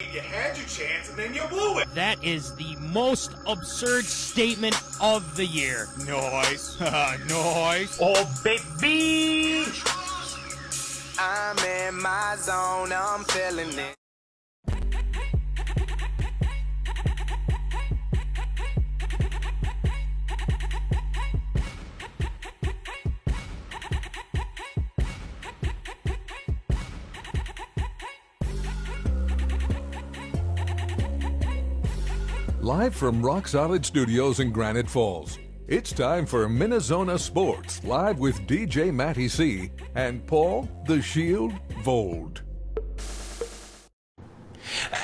You had your chance and then you blew it. That is the most absurd statement of the year. Nice. Nice. Oh, baby. I'm in my zone, I'm feeling it. Live from Rock Solid Studios in Granite Falls, it's time for MinneZona Sports, live with DJ Matty C. and Paul the Shield Vold.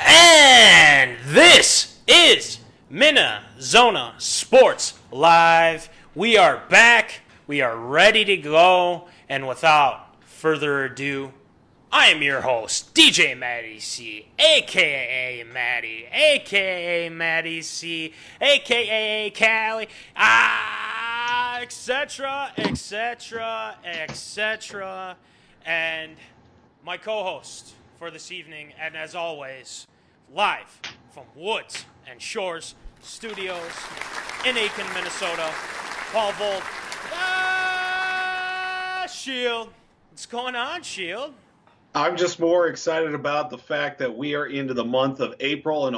And this is MinneZona Sports Live. We are back. We are ready to go. And without further ado, I am your host, DJ Matty C, a.k.a. Matty, a.k.a. Matty C, a.k.a. Callie, etc., etc., etc., and my co-host for this evening, and as always, live from Woods and Shores Studios in Aiken, Minnesota, Paul Volt, Shield. What's going on, Shield? I'm just more excited about the fact that we are into the month of April, and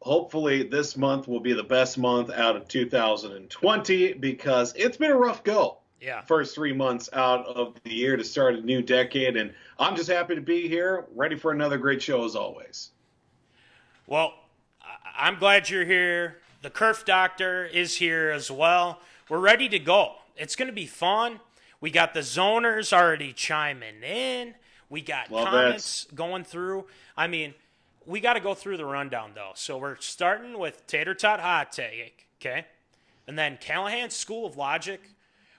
hopefully this month will be the best month out of 2020 because it's been a rough go. Yeah. First 3 months out of the year to start a new decade, and I'm just happy to be here, ready for another great show as always. Well, I'm glad you're here. The Kerf Doctor is here as well. We're ready to go. It's going to be fun. We got the zoners already chiming in. We got comments going through. I mean, we got to go through the rundown, though. So we're starting with Tater Tot Hot Take, okay? And then Callahan's School of Logic.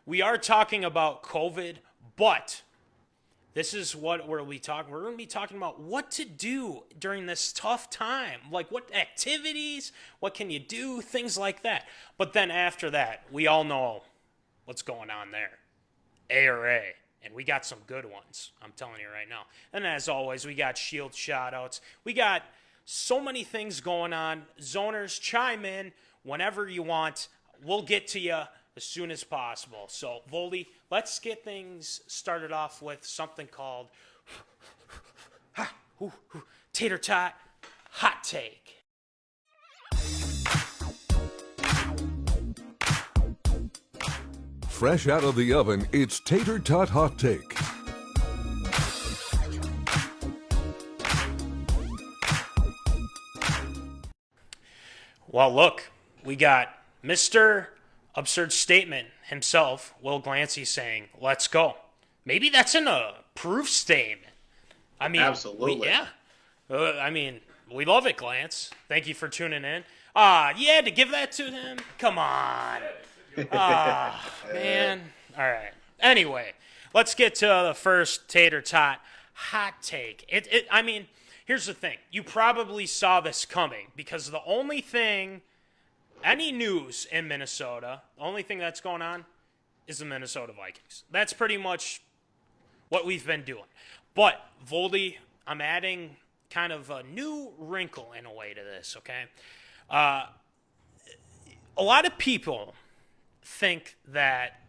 We are talking about COVID, but this is what we're going to be talking about what to do during this tough time. Like what activities, what can you do, things like that. But then after that, we all know what's going on there. ARA. And we got some good ones, I'm telling you right now. And as always, we got Shield shout-outs. We got so many things going on. Zoners, chime in whenever you want. We'll get to you as soon as possible. So, Voldy, let's get things started off with something called Tater Tot Hot Take. Fresh out of the oven, it's Tater Tot Hot Take. Well, look, we got Mr. Absurd Statement himself, Will Glancy, saying, let's go. Maybe that's an proof statement. I mean, absolutely. We love it, Glance. Thank you for tuning in. You had to give that to him? Come on. Man. All right. Anyway, let's get to the first Tater Tot Hot Take. I mean, here's the thing. You probably saw this coming because the only thing, any news in Minnesota, the only thing that's going on is the Minnesota Vikings. That's pretty much what we've been doing. But, Voldy, I'm adding kind of a new wrinkle in a way to this, okay? A lot of people think that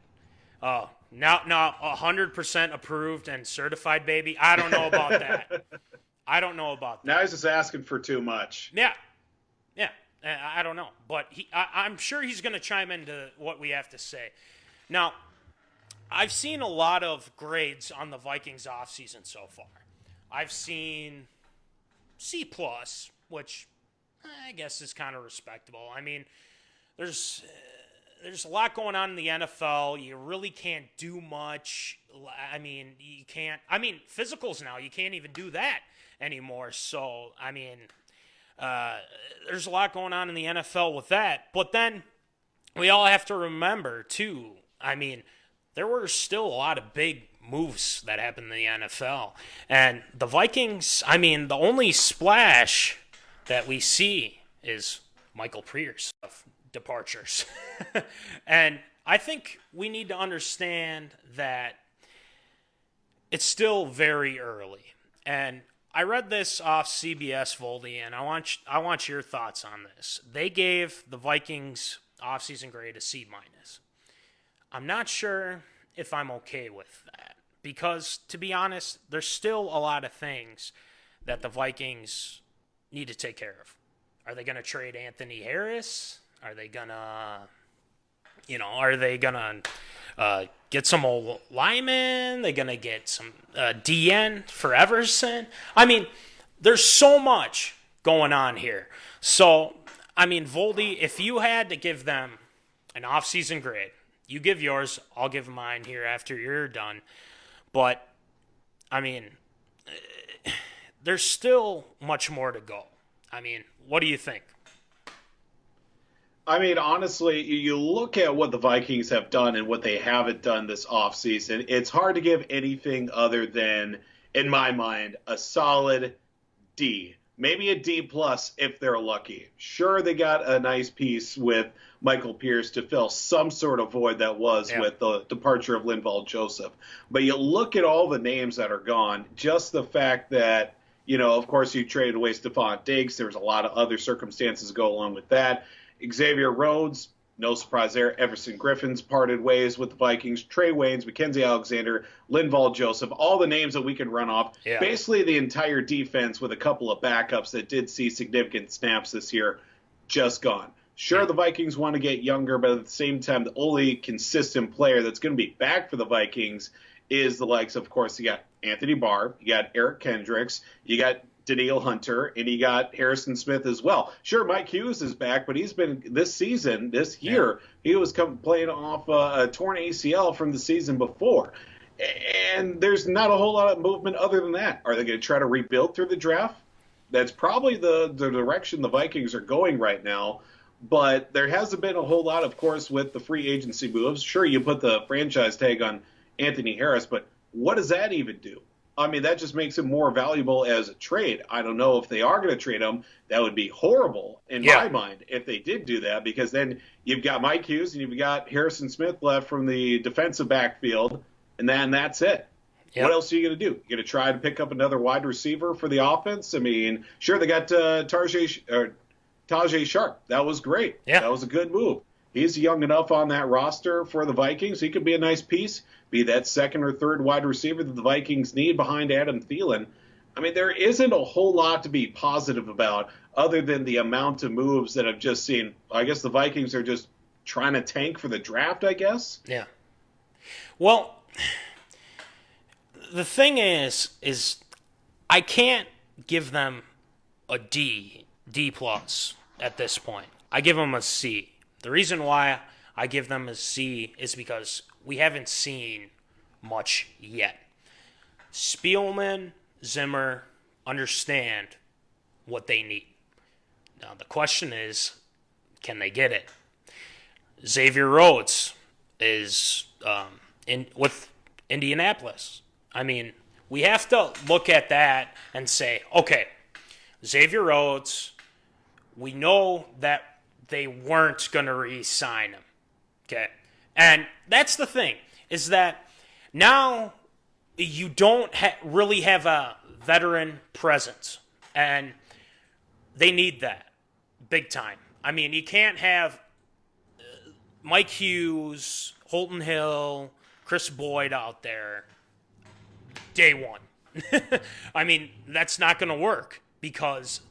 now 100% approved and certified, baby. I don't know about that. Now he's just asking for too much. Yeah. I don't know, but I'm sure he's going to chime into what we have to say. Now, I've seen a lot of grades on the Vikings offseason so far. I've seen C+, which I guess is kind of respectable. I mean, there's a lot going on in the NFL. You really can't do much. I mean, physicals now, you can't even do that anymore. So, I mean, there's a lot going on in the NFL with that. But then we all have to remember, too, I mean, there were still a lot of big moves that happened in the NFL. And the Vikings, I mean, the only splash that we see is Michael Prier's departures. And I think we need to understand that it's still very early. And I read this off CBS, Voldy, and I want your thoughts on this. They gave the Vikings offseason grade a C minus. I'm not sure if I'm okay with that because, to be honest, there's still a lot of things that the Vikings need to take care of. Are they going to trade Anthony Harris? Are they going to, get some old linemen? They're going to get some DN for Everson? I mean, there's so much going on here. So, I mean, Voldy, if you had to give them an offseason grade, you give yours, I'll give mine here after you're done. But, I mean, there's still much more to go. I mean, what do you think? I mean, honestly, you look at what the Vikings have done and what they haven't done this offseason, it's hard to give anything other than, in my mind, a solid D. Maybe a D plus if they're lucky. Sure, they got a nice piece with Michael Pierce to fill some sort of void that was with the departure of Linval Joseph. But you look at all the names that are gone, just the fact that, of course, you traded away Stephon Diggs. There was a lot of other circumstances go along with that. Xavier Rhodes, no surprise there. Everson Griffin's parted ways with the Vikings. Trey Waynes, Mackenzie Alexander, Linval Joseph, all the names that we can run off. Yeah. Basically the entire defense with a couple of backups that did see significant snaps this year, just gone. Sure, the Vikings want to get younger, but at the same time, the only consistent player that's going to be back for the Vikings is the likes of course, you got Anthony Barr, you got Eric Kendricks, you got Danielle Hunter, and you got Harrison Smith as well. Sure, Mike Hughes is back, but he's been this year, he was playing off a torn ACL from the season before. And there's not a whole lot of movement other than that. Are they going to try to rebuild through the draft? That's probably the direction the Vikings are going right now. But there hasn't been a whole lot, of course, with the free agency moves. Sure, you put the franchise tag on Anthony Harris, but what does that even do? I mean, that just makes him more valuable as a trade. I don't know if they are going to trade him. That would be horrible in my mind if they did do that, because then you've got Mike Hughes and you've got Harrison Smith left from the defensive backfield, and then that's it. Yep. What else are you going to do? You're going to try to pick up another wide receiver for the offense? I mean, sure, they got Tajay Sharp. That was great. Yeah. That was a good move. He's young enough on that roster for the Vikings. He could be a nice piece, be that second or third wide receiver that the Vikings need behind Adam Thielen. I mean, there isn't a whole lot to be positive about other than the amount of moves that I've just seen. I guess the Vikings are just trying to tank for the draft, I guess. Yeah. Well, the thing is I can't give them a D plus at this point. I give them a C. The reason why I give them a C is because we haven't seen much yet. Spielman, Zimmer understand what they need. Now, the question is, can they get it? Xavier Rhodes is with Indianapolis. I mean, we have to look at that and say, okay, Xavier Rhodes, we know that they weren't going to re-sign him. Okay? And that's the thing, is that now you don't really have a veteran presence. And they need that big time. I mean, you can't have Mike Hughes, Holton Hill, Chris Boyd out there day one. I mean, that's not going to work because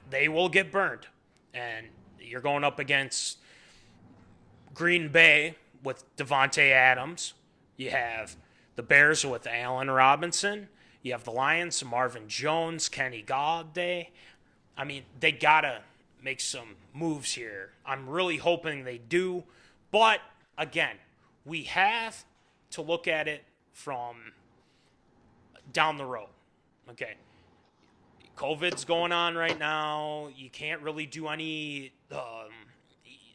they will get burned. And you're going up against Green Bay with Devontae Adams. You have the Bears with Allen Robinson. You have the Lions, Marvin Jones, Kenny Galladay. I mean, they got to make some moves here. I'm really hoping they do. But, again, we have to look at it from down the road. Okay. COVID's going on right now. You can't really do any,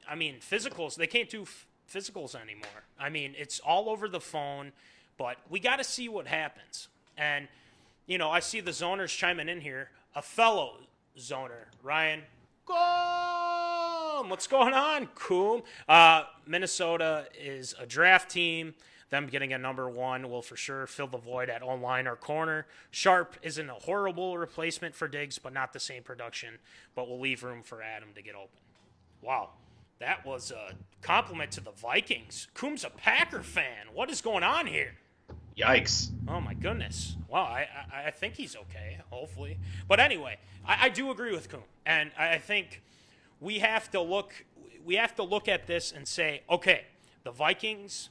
physicals. They can't do physicals anymore. I mean, it's all over the phone, but we got to see what happens. And, I see the zoners chiming in here. A fellow zoner, Ryan. Coom! What's going on, Coom? Minnesota is a draft team them getting a number one will for sure fill the void at online or corner. Sharp isn't a horrible replacement for Diggs, but not the same production, but will leave room for Adam to get open. Wow, that was a compliment to the Vikings. Coombs a Packer fan. What is going on here? Yikes. Oh, my goodness. Well, I think he's okay, hopefully. But anyway, I do agree with Coombe. And I think we have to look at this and say, okay, the Vikings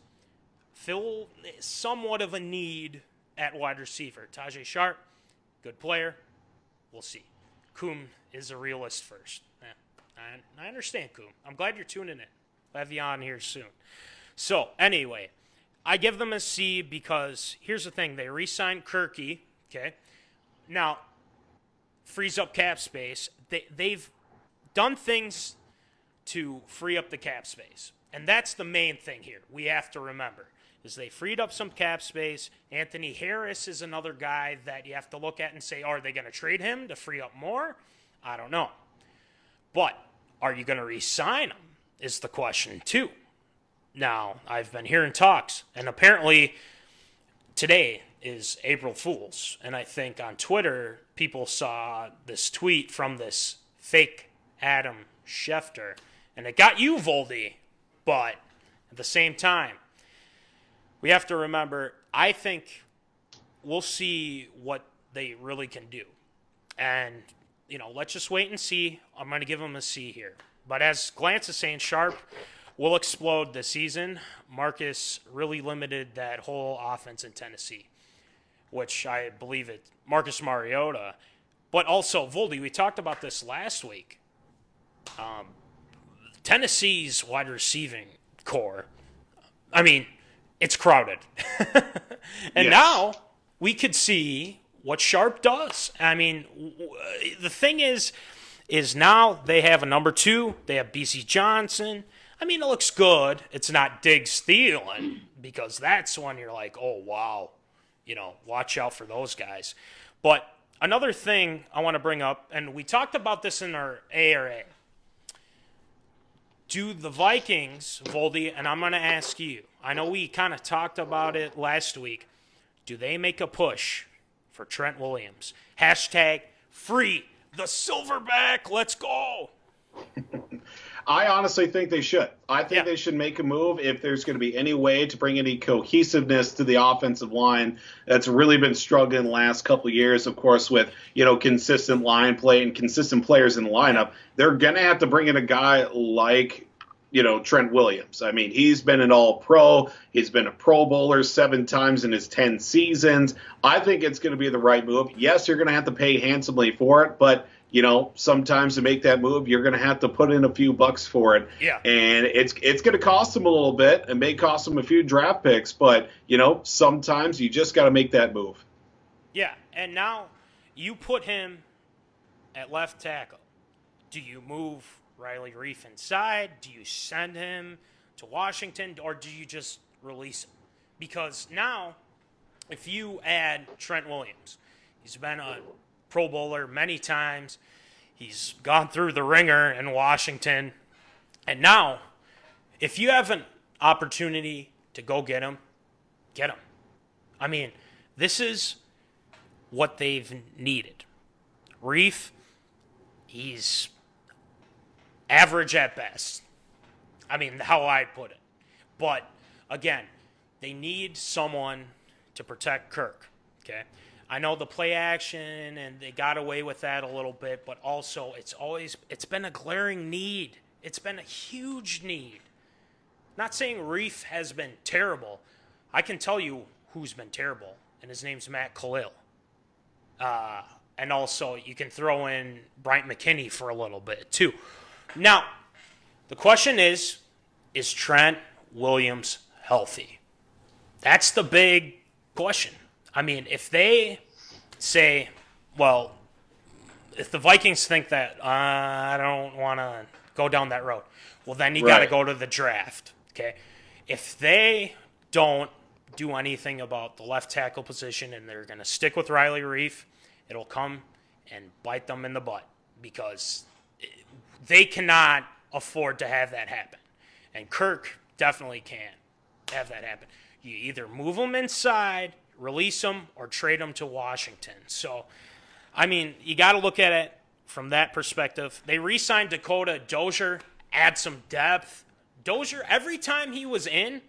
fill somewhat of a need at wide receiver. Tajay Sharp, good player. We'll see. Coombe is a realist first. Yeah, I understand, Coombe. I'm glad you're tuning in. We'll have you on here soon. So, anyway, I give them a C because here's the thing. They re-signed Kirky, okay? Now, frees up cap space. They've done things to free up the cap space. And that's the main thing here we have to remember is they freed up some cap space. Anthony Harris is another guy that you have to look at and say, are they going to trade him to free up more? I don't know. But are you going to re-sign him is the question, too. Now, I've been hearing talks, and apparently today is April Fool's. And I think on Twitter, people saw this tweet from this fake Adam Schefter, and it got you, Voldy. But at the same time, we have to remember, I think we'll see what they really can do. And, let's just wait and see. I'm going to give them a C here. But as Glance is saying, Sharp will explode this season. Marcus really limited that whole offense in Tennessee, which I believe it. Marcus Mariota. But also, Voldy, we talked about this last week. Tennessee's wide receiving core, it's crowded. And yes. Now we could see what Sharp does. The thing is now they have a number 2. They have BC Johnson. It looks good. It's not Diggs Thielen because that's when you're like, oh, wow. Watch out for those guys. But another thing I want to bring up, and we talked about this in our ARA. Do the Vikings, Voldy, and I'm going to ask you, I know we kind of talked about it last week, do they make a push for Trent Williams? Hashtag free the silverback. Let's go. I honestly think they should. I think they should make a move if there's going to be any way to bring any cohesiveness to the offensive line that's really been struggling the last couple of years, of course, with, consistent line play and consistent players in the lineup. They're going to have to bring in a guy like, Trent Williams. He's been an all-pro. He's been a Pro Bowler 7 times in his 10 seasons. I think it's going to be the right move. Yes, you're going to have to pay handsomely for it, but sometimes to make that move, you're going to have to put in a few bucks for it. Yeah. And it's going to cost them a little bit. It may cost them a few draft picks, but, sometimes you just got to make that move. Yeah, and now you put him at left tackle. Do you move Riley Reif inside? Do you send him to Washington? Or do you just release him? Because now, if you add Trent Williams, he's been a Pro Bowler many times. He's gone through the ringer in Washington. And now, if you have an opportunity to go get him, get him. This is what they've needed. Reef, he's average at best. How I put it. But, again, they need someone to protect Kirk, okay? I know the play action, and they got away with that a little bit, but also it's been a glaring need. It's been a huge need. Not saying Reef has been terrible. I can tell you who's been terrible, and his name's Matt Khalil. And also, you can throw in Bryant McKinney for a little bit, too. Now, the question is Trent Williams healthy? That's the big question. If they say, well, if the Vikings think that I don't want to go down that road, well, then you got to go to the draft, okay? If they don't do anything about the left tackle position and they're going to stick with Riley Reif, it'll come and bite them in the butt because they cannot afford to have that happen. And Kirk definitely can't have that happen. You either move him inside, release him, or trade him to Washington. So, I mean, you got to look at it from that perspective. They re-signed Dakota Dozier, add some depth. Dozier, every time he was in,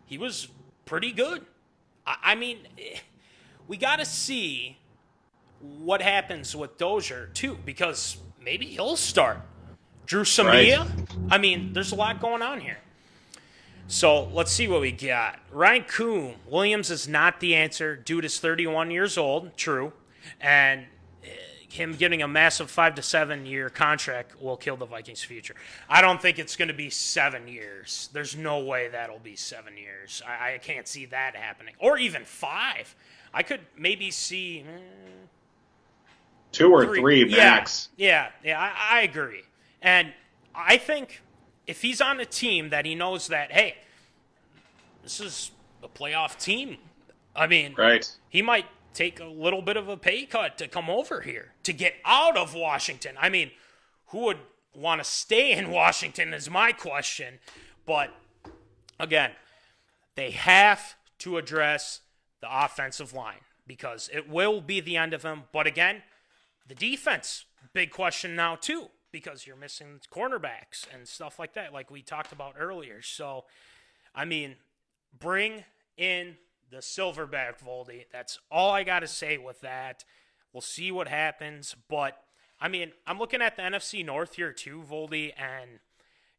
he was pretty good. I mean, we got to see what happens with Dozier, too, because maybe he'll start. Drew Samia? Right. I mean, there's a lot going on here. So let's see what we got. Ryan Coombe. Williams is not the answer. Dude is 31 years old, true. And him getting a massive 5 to 7 year contract will kill the Vikings' future. I don't think it's going to be 7 years. There's no way that'll be 7 years. I can't see that happening. Or even 5. I could maybe see 2 or 3 max. Yeah, I agree. And I think if he's on a team that he knows that, hey, this is a playoff team, I mean, right. He might take a little bit of a pay cut to come over here, to get out of Washington. I mean, who would want to stay in Washington is my question. But, again, they have to address the offensive line because it will be the end of him. But, again, the defense, big question now, too, because you're missing cornerbacks and stuff like that, like we talked about earlier. So, I mean, bring in the silverback, Voldy. That's all I got to say with that. We'll see what happens. But, I mean, I'm looking at the NFC North here too, Voldy, and,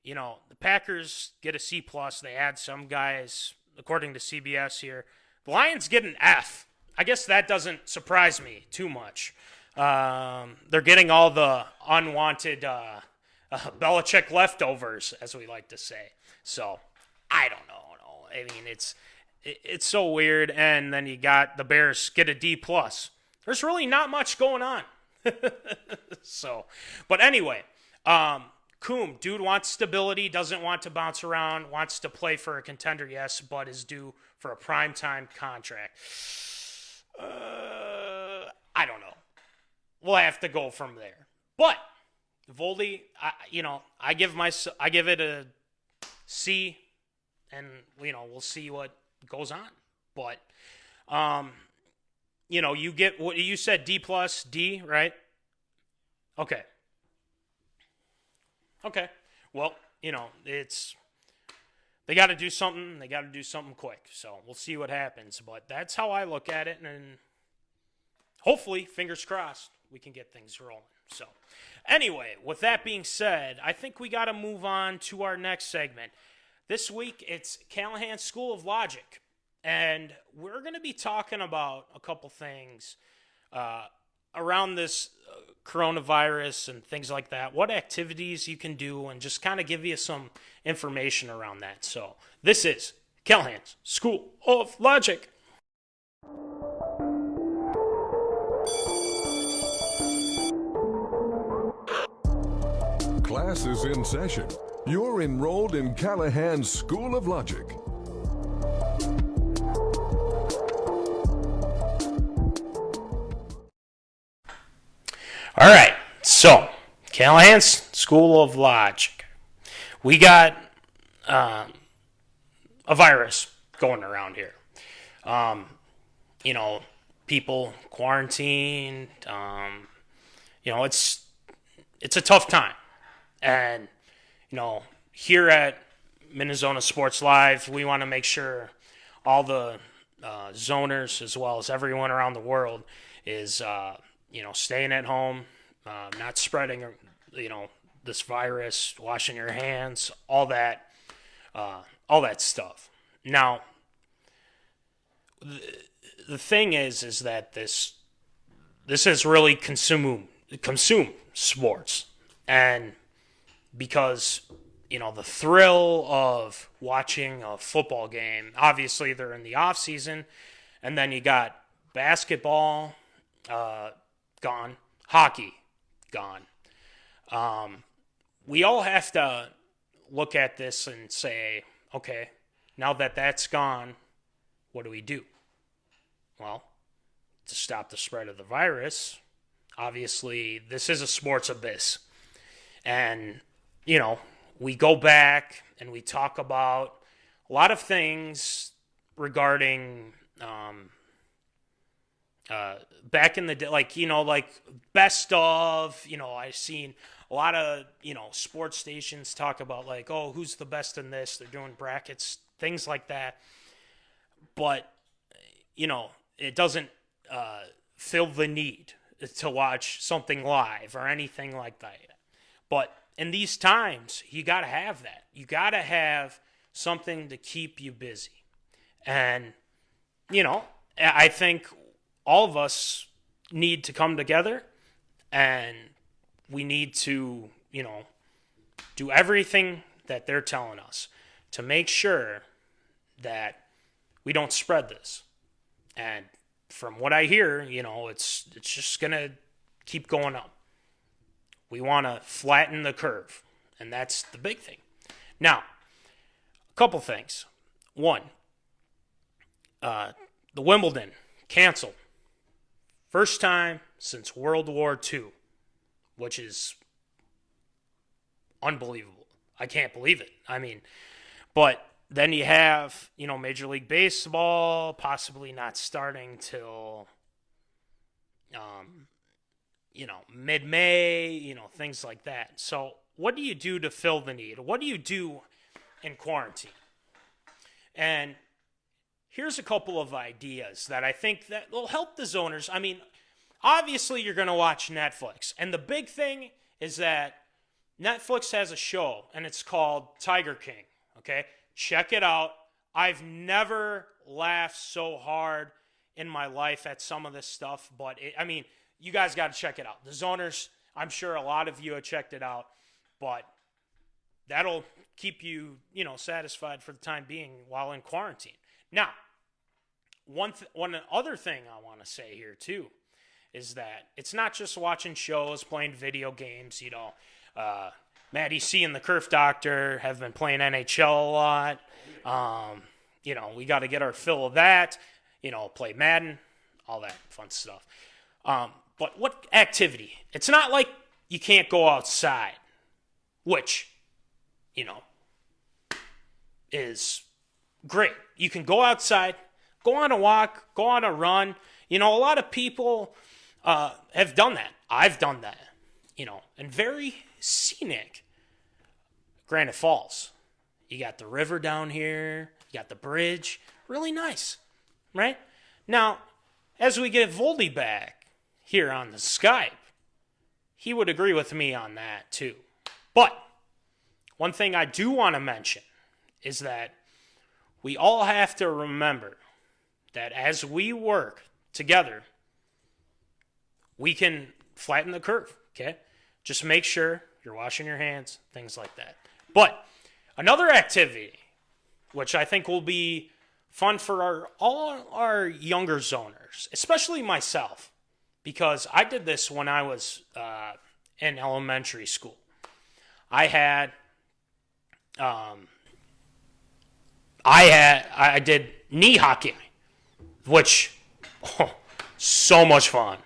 you know, the Packers get a C+. They add some guys, according to CBS here. The Lions get an F. I guess that doesn't surprise me too much. They're getting all the unwanted Belichick leftovers, as we like to say. So, I don't know. I mean, it's so weird. And then you got the Bears get a D+. There's really not much going on. So, but anyway, Coombe, dude wants stability, doesn't want to bounce around, wants to play for a contender, yes, but is due for a primetime contract. I don't know. We'll have to go from there. But Voldy, I give it a C, and we'll see what goes on. But you get what you said, D+, D, right? Okay. Well, they got to do something. They got to do something quick. So we'll see what happens. But that's how I look at it, and hopefully, fingers crossed, we can get things rolling. So, anyway, with that being said, I think we got to move on to our next segment. This week, it's Callahan's School of Logic, and we're going to be talking about a couple things around this coronavirus and things like that, what activities you can do, and just kind of give you some information around that. So, this is Callahan's School of Logic. Class is in session. You're enrolled in Callahan's School of Logic. All right, so Callahan's School of Logic. We got a virus going around here. People quarantined. It's a tough time. And, here at MinneZona Sports Live, we want to make sure all the zoners, as well as everyone around the world, is, staying at home, not spreading, this virus, washing your hands, all that stuff. Now, the thing is that this has really consumed sports. And because, the thrill of watching a football game, obviously they're in the off season, and then you got basketball gone, hockey gone. We all have to look at this and say, okay, now that that's gone, what do we do? Well, to stop the spread of the virus, obviously this is a sports abyss. And, we go back and we talk about a lot of things regarding back in the day, like, like best of, I've seen a lot of, sports stations talk about like, oh, who's the best in this? They're doing brackets, things like that. But, it doesn't fill the need to watch something live or anything like that. But in these times, you got to have that. You got to have something to keep you busy. And, I think all of us need to come together, and we need to, do everything that they're telling us to make sure that we don't spread this. And from what I hear, it's just going to keep going up. We want to flatten the curve, and that's the big thing. Now, a couple things. One, the Wimbledon canceled. First time since World War II, which is unbelievable. I can't believe it. I mean, but then you have, Major League Baseball possibly not starting till, mid-May, things like that. So what do you do to fill the need? What do you do in quarantine? And here's a couple of ideas that I think that will help the zoners. I mean, obviously you're going to watch Netflix. And the big thing is that Netflix has a show, and it's called Tiger King, okay? Check it out. I've never laughed so hard in my life at some of this stuff, but, you guys got to check it out. The zoners, I'm sure a lot of you have checked it out, but that'll keep you, satisfied for the time being while in quarantine. Now, one other thing I want to say here, too, is that it's not just watching shows, playing video games, Matty C and the Kerf Doctor have been playing NHL a lot. We got to get our fill of that, play Madden, all that fun stuff. But what activity? It's not like you can't go outside, which, is great. You can go outside, go on a walk, go on a run. A lot of people have done that. I've done that, and very scenic. Granite Falls. You got the river down here. You got the bridge. Really nice, right? Now, as we get Voldy back here on the Skype, he would agree with me on that too. But one thing I do want to mention is that we all have to remember that as we work together, we can flatten the curve, okay? Just make sure you're washing your hands, things like that. But another activity, which I think will be fun for all our younger zoners, especially myself, because I did this when I was in elementary school. I did knee hockey, which, so much fun.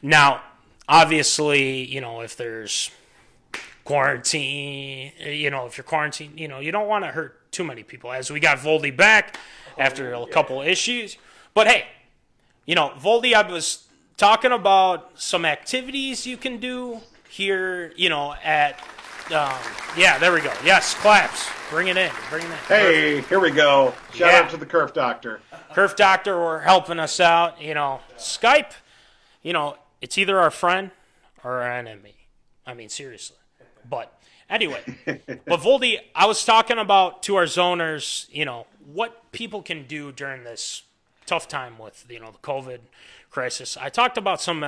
Now, obviously, if there's quarantine, if you're quarantined, you don't want to hurt too many people, as we got Voldy back after a couple of issues. But hey, Voldy, I was talking about some activities you can do here, at, there we go. Yes, claps. Bring it in. Hey, here we go. Shout out to the Kerf Doctor. Kerf Doctor were helping us out. Skype, it's either our friend or our enemy. I mean, seriously. But anyway, but Voldy, I was talking about to our zoners, what people can do during this tough time with, the COVID crisis. I talked about some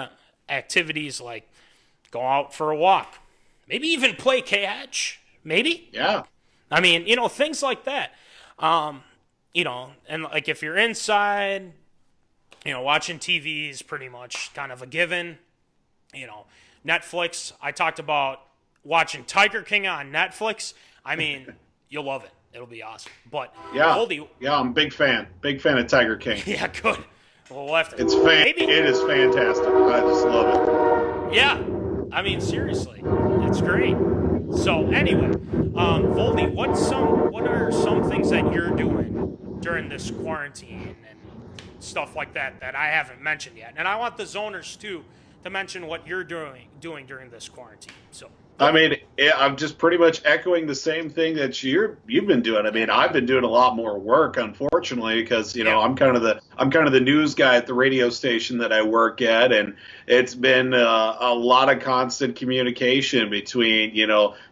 activities like go out for a walk, maybe even play catch, maybe. Yeah. I mean, things like that. And like if you're inside, watching TV is pretty much kind of a given. Netflix, I talked about watching Tiger King on Netflix. I mean, you'll love it. It'll be awesome. But Voldy, I'm a big fan of Tiger King. Yeah, good. Well, we'll have to. It is fantastic. I just love it. Yeah, I mean, seriously, it's great. So anyway, Voldy, what are some things that you're doing during this quarantine and stuff like that I haven't mentioned yet. And I want the zoners too to mention what you're doing during this quarantine. So I mean, I'm just pretty much echoing the same thing that you've been doing. I mean, I've been doing a lot more work, unfortunately, because I'm kind of the news guy at the radio station that I work at, and it's been a lot of constant communication between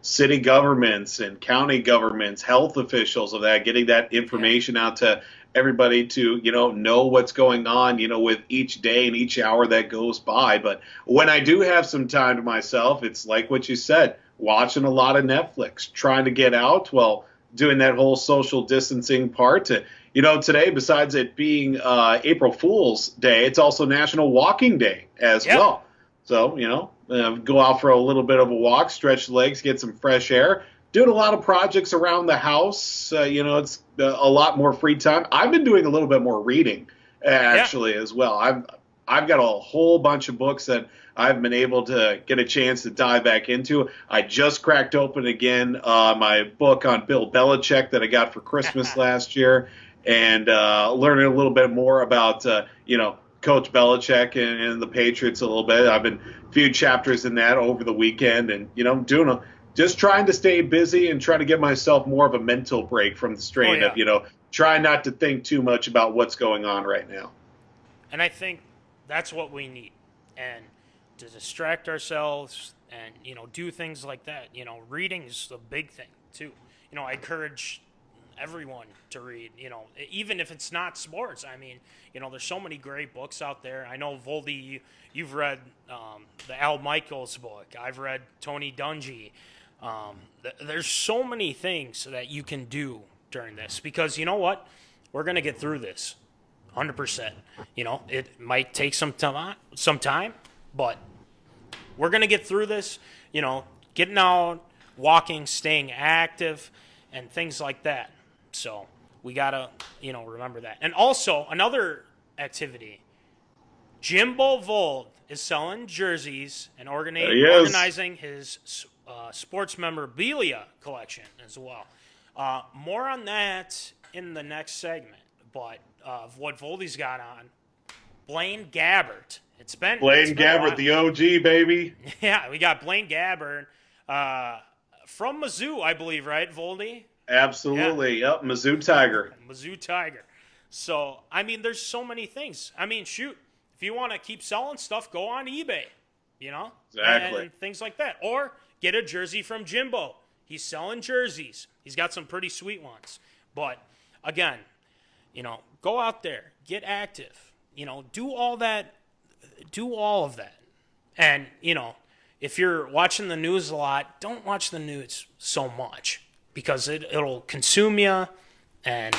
city governments and county governments, health officials of that, getting that information out to everybody to know what's going on with each day and each hour that goes by. But when I do have some time to myself, it's like what you said, watching a lot of Netflix, trying to get out while doing that whole social distancing part. Today, besides it being April Fool's Day, it's also National Walking Day as well. So go out for a little bit of a walk, stretch the legs, get some fresh air. Doing a lot of projects around the house. It's a lot more free time. I've been doing a little bit more reading, actually, as well. I've got a whole bunch of books that I've been able to get a chance to dive back into. I just cracked open again my book on Bill Belichick that I got for Christmas last year, and learning a little bit more about Coach Belichick and the Patriots a little bit. I've been a few chapters in that over the weekend, and just trying to stay busy and trying to get myself more of a mental break from the strain of, trying not to think too much about what's going on right now. And I think that's what we need. And to distract ourselves and, do things like that. Reading is the big thing, too. I encourage everyone to read, even if it's not sports. I mean, there's so many great books out there. I know, Voldy, you've read the Al Michaels book. I've read Tony Dungy. There's so many things that you can do during this because you know what? We're going to get through this 100%. It might take some time, but we're going to get through this, getting out, walking, staying active, and things like that. So we got to, remember that. And also, another activity, Jimbo Vold is selling jerseys and organizing his sports memorabilia collection as well. More on that in the next segment, but of what Voldy's got on. Blaine Gabbert. It's been Gabbert, the OG, baby. Yeah, we got Blaine Gabbert from Mizzou, I believe, right, Voldy? Absolutely. Yep, Mizzou Tiger. Mizzou Tiger. So, I mean, there's so many things. I mean, shoot, if you want to keep selling stuff, go on eBay, Exactly. And things like that. Or get a jersey from Jimbo. He's selling jerseys. He's got some pretty sweet ones. But, again, go out there, get active, do all that, do all of that. And, if you're watching the news a lot, don't watch the news so much because it'll consume you. And,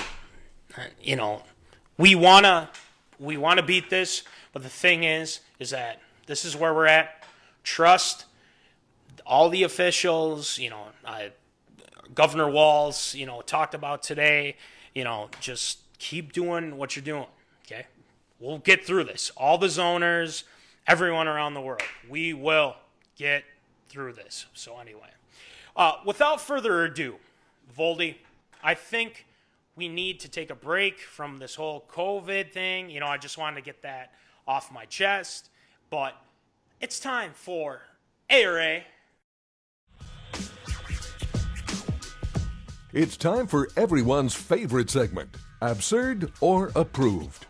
we want to beat this. But the thing is that this is where we're at. Trust all the officials, Governor Walz, talked about today, just keep doing what you're doing, okay? We'll get through this. All the zoners, everyone around the world, we will get through this. So anyway, without further ado, Voldy, I think we need to take a break from this whole COVID thing. I just wanted to get that off my chest, but it's time for ARA. It's time for everyone's favorite segment, Absurd or Approved.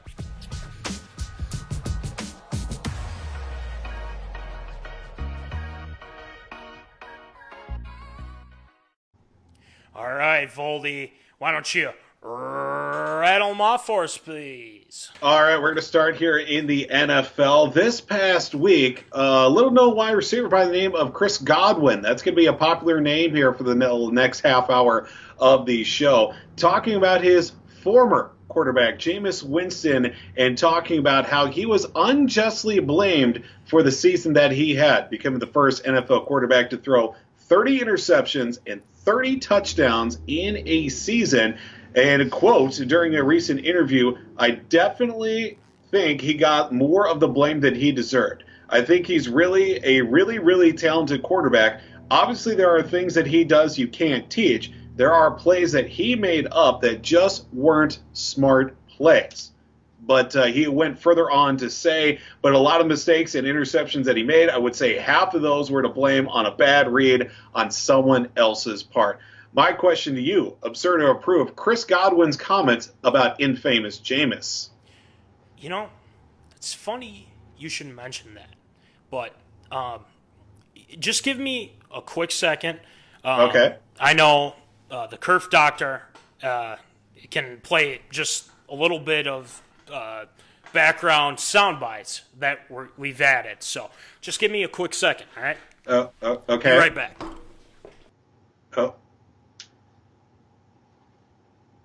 All right, Voldy, why don't you rattle them off for us, please? All right, we're going to start here in the NFL. This past week, a little-known wide receiver by the name of Chris Godwin. That's going to be a popular name here for the next half hour of the show. Talking about his former quarterback, Jameis Winston, and talking about how he was unjustly blamed for the season that he had, becoming the first NFL quarterback to throw 30 interceptions and 30 touchdowns in a season. And quote, during a recent interview, I definitely think he got more of the blame than he deserved. I think he's really talented quarterback. Obviously, there are things that he does you can't teach. there are plays that he made up that just weren't smart plays. But he went further on to say, but a lot of mistakes and interceptions that he made, I would say half of those were to blame on a bad read on someone else's part. My question to you, absurd or approve, Chris Godwin's comments about infamous Jameis. You know, it's funny you should mention that. But just give me a quick second. Okay. I know the Kerf Doctor can play just a little bit of background sound bites that we've added. So just give me a quick second, all right? Okay. Be right back. Oh.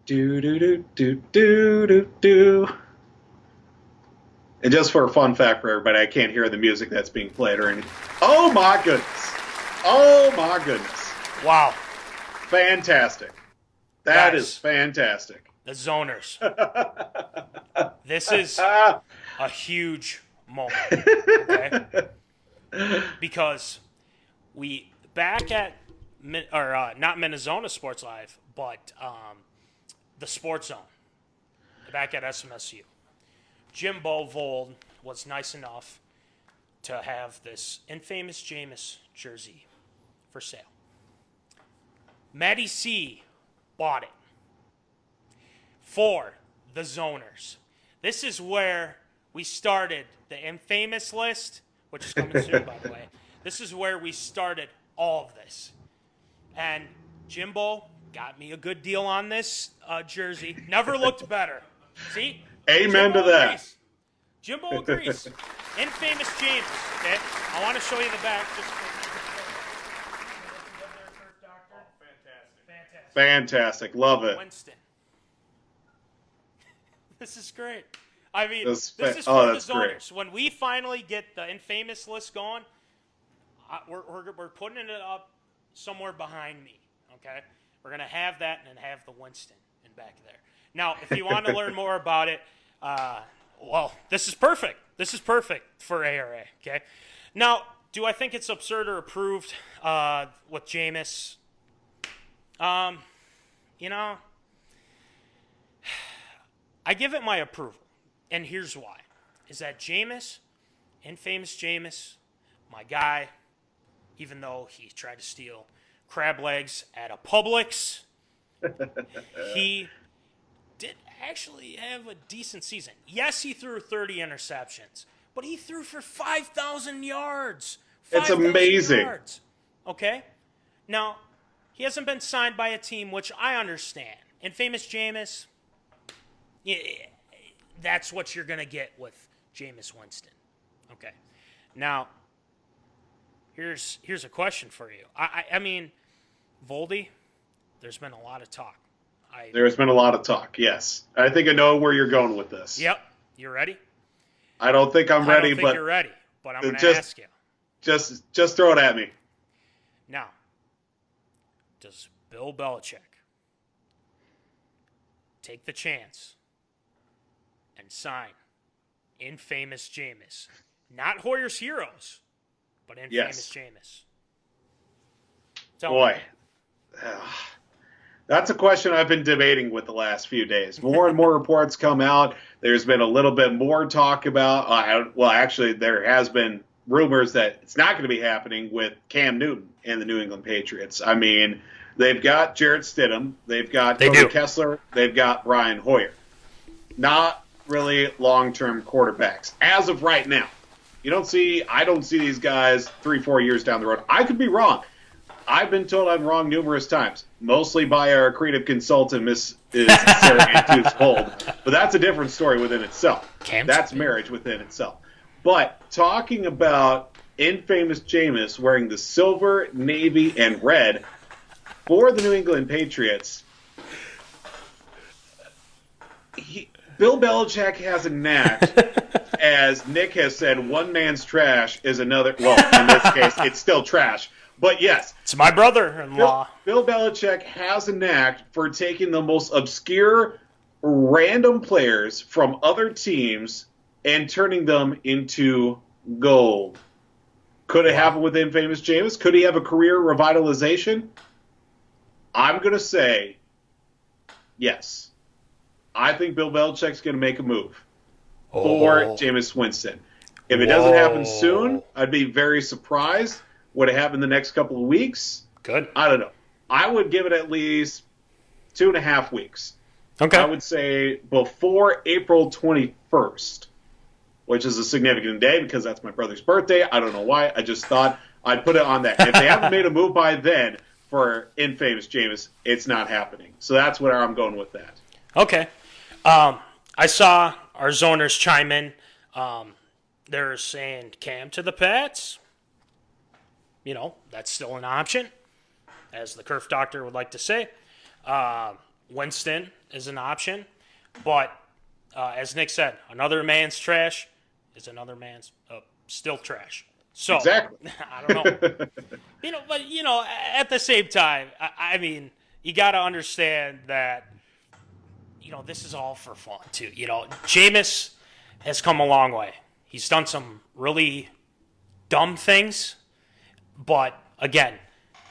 Do do do do do do do. And just for a fun fact for everybody, I can't hear the music that's being played or anything. Oh my goodness! Oh my goodness! Wow. Fantastic. That Guys, is fantastic. The Zoners. This is a huge moment, okay? Because we back at not MinneZona Sports Live, but the Sports Zone back at SMSU. Jim Bovold was nice enough to have this infamous Jameis jersey for sale. Matty C bought it for the Zoners. This is where we started the infamous list, which is coming soon, by the way. This is where we started all of this. And Jimbo got me a good deal on this jersey. Never looked better. See? Amen Jimbo to that. agrees. Jimbo agrees. Infamous James. Okay? I want to show you the back. Fantastic. Love it. Winston. This is great. I mean, This this is is for the that's great. Zoners. When we finally get the infamous list going, we're putting it up somewhere behind me, okay? We're going to have that and then have the Winston in back there. Now, if you want to learn more about it, well, this is perfect. This is perfect for ARA, okay? Now, do I think it's absurd or approved with Jameis? You know, I give it my approval, and here's why. Is that Jameis, infamous Jameis, my guy, even though he tried to steal crab legs at a Publix, he did actually have a decent season. Yes, he threw 30 interceptions, but he threw for 5,000 yards. It's amazing. Yards. Okay? Now, he hasn't been signed by a team, which I understand. Infamous Jameis, yeah, that's what you're going to get with Jameis Winston. Okay. Now, here's a question for you. I mean, Voldy, there's been a lot of talk. There's been a lot of talk, yes. I think I know where you're going with this. Yep. You ready? I don't think I'm ready, I don't think but you're ready, but I'm going to ask you. Just throw it at me. Now, does Bill Belichick take the chance and sign infamous Jameis? Not Hoyer's Heroes, but infamous Jameis. Boy, that's a question I've been debating with the last few days. More and more reports come out. There's been a little bit more talk about, well, actually, there has been rumors that it's not going to be happening with Cam Newton and the New England Patriots. I mean, they've got Jarrett Stidham. They've got Cody Kessler. They've got Brian Hoyer. Not really long-term quarterbacks as of right now. I don't see these guys 3-4 years down the road. I could be wrong. I've been told I'm wrong numerous times, mostly by our creative consultant, Miss Sarah Antuz-Gold. But that's a different story within itself. That's marriage within itself. But talking about infamous Jameis wearing the silver, navy, and red for the New England Patriots, Bill Belichick has a knack, as Nick has said, one man's trash is another. Well, in this case, it's still trash. But yes. It's my brother-in-law. Bill Belichick has a knack for taking the most obscure, random players from other teams and turning them into gold. Could it happen with infamous Jameis? Could he have a career revitalization? I'm going to say yes. I think Bill Belichick's going to make a move for Jameis Winston. If it doesn't happen soon, I'd be very surprised. Would it happen the next couple of weeks? Good. I don't know. I would give it at least 2.5 weeks. Okay. I would say before April 21st, which is a significant day because that's my brother's birthday. I don't know why. I just thought I'd put it on that. If they haven't made a move by then for infamous Jameis, it's not happening. So that's where I'm going with that. Okay. I saw our zoners chime in. They're saying Cam to the Pats. That's still an option, as the Kerf Doctor would like to say. Winston is an option. But as Nick said, another man's trash is another man's still trash. So, exactly. I don't know. But at the same time, I mean, you got to understand that, this is all for fun, too. Jameis has come a long way. He's done some really dumb things, but again,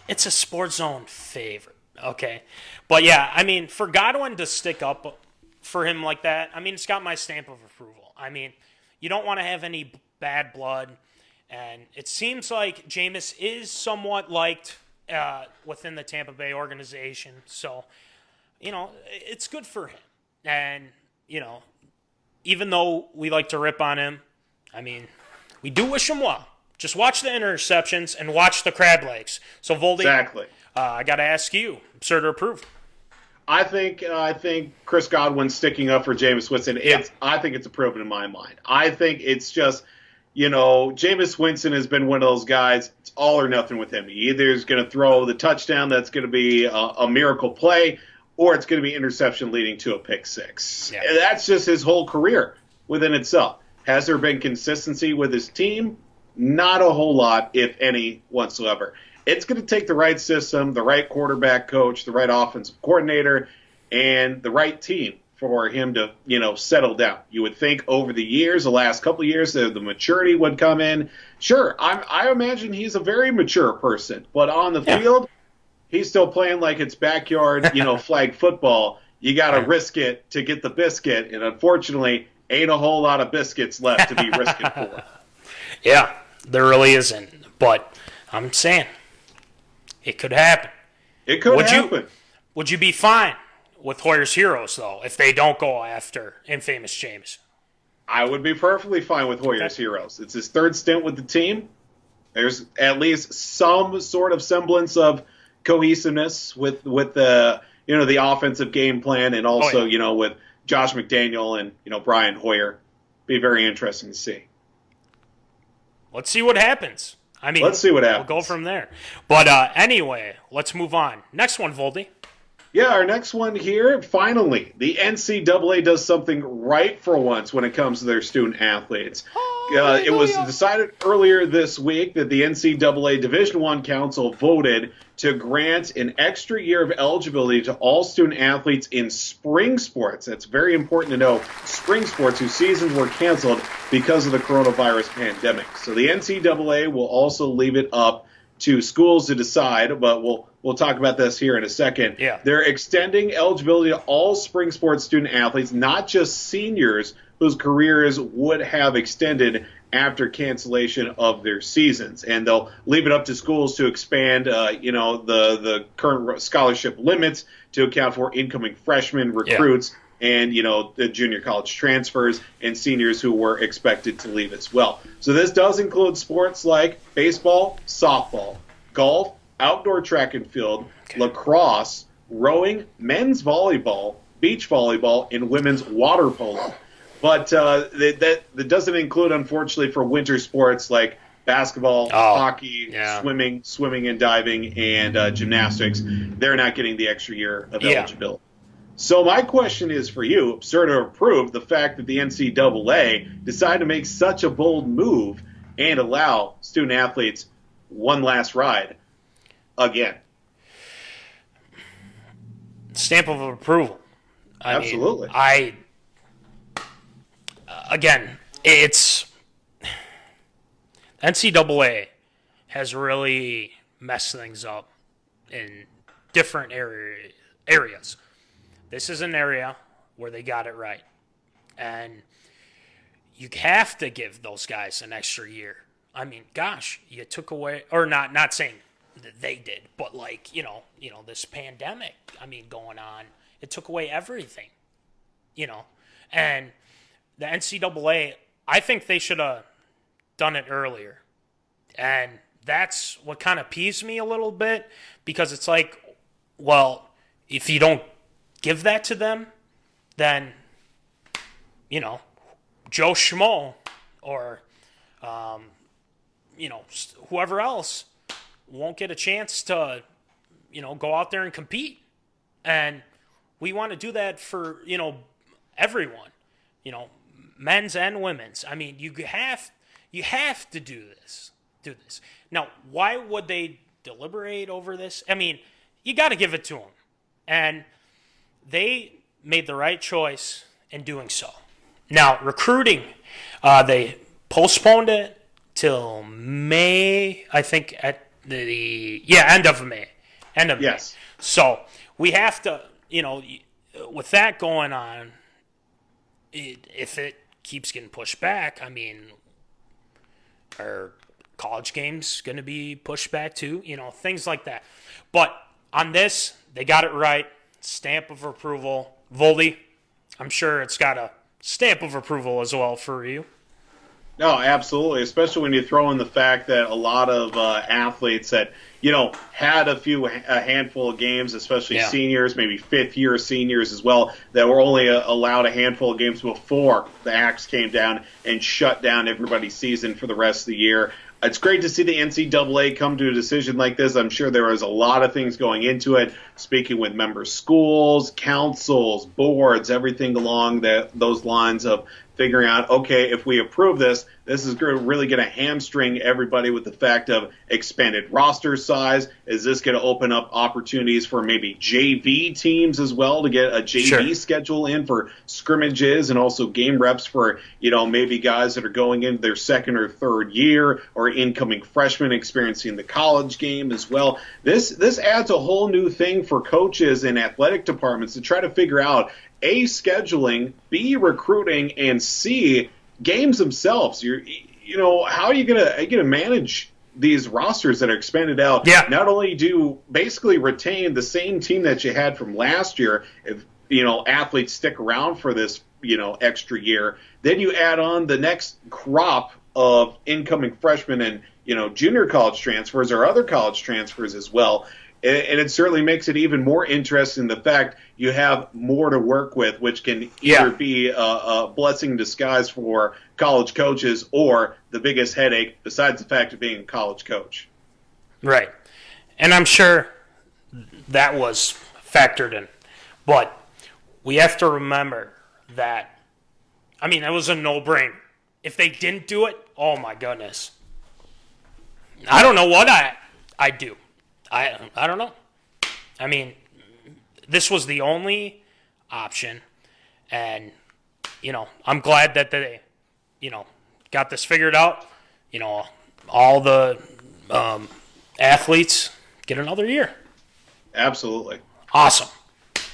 it's a Sports Zone favorite, okay? But yeah, I mean, for Godwin to stick up for him like that, I mean, it's got my stamp of approval. I mean, you don't want to have any bad blood, and it seems like Jameis is somewhat liked within the Tampa Bay organization, so, it's good for him. And, even though we like to rip on him, I mean, we do wish him well. Just watch the interceptions and watch the crab legs. So, Voldy, exactly. I got to ask you, absurd or approved? I think Chris Godwin sticking up for Jameis Winston. I think it's approved in my mind. I think it's just, Jameis Winston has been one of those guys. It's all or nothing with him. He either is going to throw the touchdown that's going to be a miracle play, or it's going to be interception leading to a pick six. Yeah. And that's just his whole career within itself. Has there been consistency with his team? Not a whole lot, if any, whatsoever. It's going to take the right system, the right quarterback coach, the right offensive coordinator, and the right team for him to, settle down. You would think over the years, the last couple of years, the maturity would come in. Sure, I imagine he's a very mature person, but on the field, he's still playing like it's backyard, flag football. You got to risk it to get the biscuit, and unfortunately, ain't a whole lot of biscuits left to be risking for. Yeah, there really isn't. But I'm saying it could happen. It could happen. Would you be fine with Hoyer's Heroes, though, if they don't go after infamous Jameis? I would be perfectly fine with Hoyer's Heroes. It's his third stint with the team. There's at least some sort of semblance of cohesiveness with the the offensive game plan, and also with Josh McDaniel and Brian Hoyer. Be very interesting to see. Let's see what happens. I mean, let's see what happens. We'll go from there. But anyway, let's move on. Next one, Voldy. Yeah, our next one here, finally, the NCAA does something right for once when it comes to their student athletes. It was decided earlier this week that the NCAA Division I Council voted to grant an extra year of eligibility to all student athletes in spring sports. That's very important to know. Spring sports whose seasons were canceled because of the coronavirus pandemic. So the NCAA will also leave it up to schools to decide, but we'll talk about this here in a second. Yeah. They're extending eligibility to all spring sports student athletes, not just seniors whose careers would have extended after cancellation of their seasons. And they'll leave it up to schools to expand, the current scholarship limits to account for incoming freshmen, recruits, and, the junior college transfers and seniors who were expected to leave as well. So this does include sports like baseball, softball, golf, outdoor track and field, lacrosse, rowing, men's volleyball, beach volleyball, and women's water polo. But that doesn't include, unfortunately, for winter sports like basketball, hockey, swimming and diving, and gymnastics. They're not getting the extra year of eligibility. So my question is for you, absurd or approved, the fact that the NCAA decided to make such a bold move and allow student athletes one last ride again. Stamp of approval. Absolutely. Again, it's NCAA has really messed things up in different areas. This is an area where they got it right. And you have to give those guys an extra year. I mean, gosh, you took away, or not saying that they did, but like, you know, this pandemic, I mean, going on, it took away everything, you know. And the NCAA, I think they should have done it earlier. And that's what kind of peeves me a little bit, because it's like, well, if you don't give that to them, then, you know, Joe Schmo or, you know, whoever else won't get a chance to, you know, go out there and compete. And we want to do that for, you know, everyone, you know, men's and women's. I mean, you have to do this. Now, why would they deliberate over this? I mean, you got to give it to them. And they made the right choice in doing so. Now, recruiting, they postponed it till May, I think, at end of May. Yes. So we have to, you know, with that going on, if it keeps getting pushed back, I mean, are college games going to be pushed back too? You know, things like that. But on this, they got it right. Stamp of approval. Voldy, I'm sure it's got a stamp of approval as well for you. No, absolutely, especially when you throw in the fact that a lot of athletes that, you know, had a handful of games, especially seniors, maybe fifth-year seniors as well, that were only allowed a handful of games before the axe came down and shut down everybody's season for the rest of the year. It's great to see the NCAA come to a decision like this. I'm sure there was a lot of things going into it, speaking with member schools, councils, boards, everything along those lines of figuring out, okay, if we approve this, this is really going to hamstring everybody with the fact of expanded roster size. Is this going to open up opportunities for maybe JV teams as well to get a JV schedule in for scrimmages and also game reps for, you know, maybe guys that are going into their second or third year or incoming freshmen experiencing the college game as well. This adds a whole new thing for coaches and athletic departments to try to figure out, A, scheduling, B, recruiting, and C, games themselves. You know, how are you gonna manage these rosters that are expanded out? Yeah. Not only do basically retain the same team that you had from last year, if, you know, athletes stick around for this, you know, extra year, then you add on the next crop of incoming freshmen and, you know, junior college transfers or other college transfers as well. And it certainly makes it even more interesting, the fact you have more to work with, which can either be a blessing in disguise for college coaches or the biggest headache, besides the fact of being a college coach. Right. And I'm sure that was factored in. But we have to remember that, I mean, that was a no-brainer. If they didn't do it, oh my goodness. I don't know what I'd do. I don't know. I mean, this was the only option, and, you know, I'm glad that they, you know, got this figured out. You know, all the athletes get another year. Absolutely. Awesome.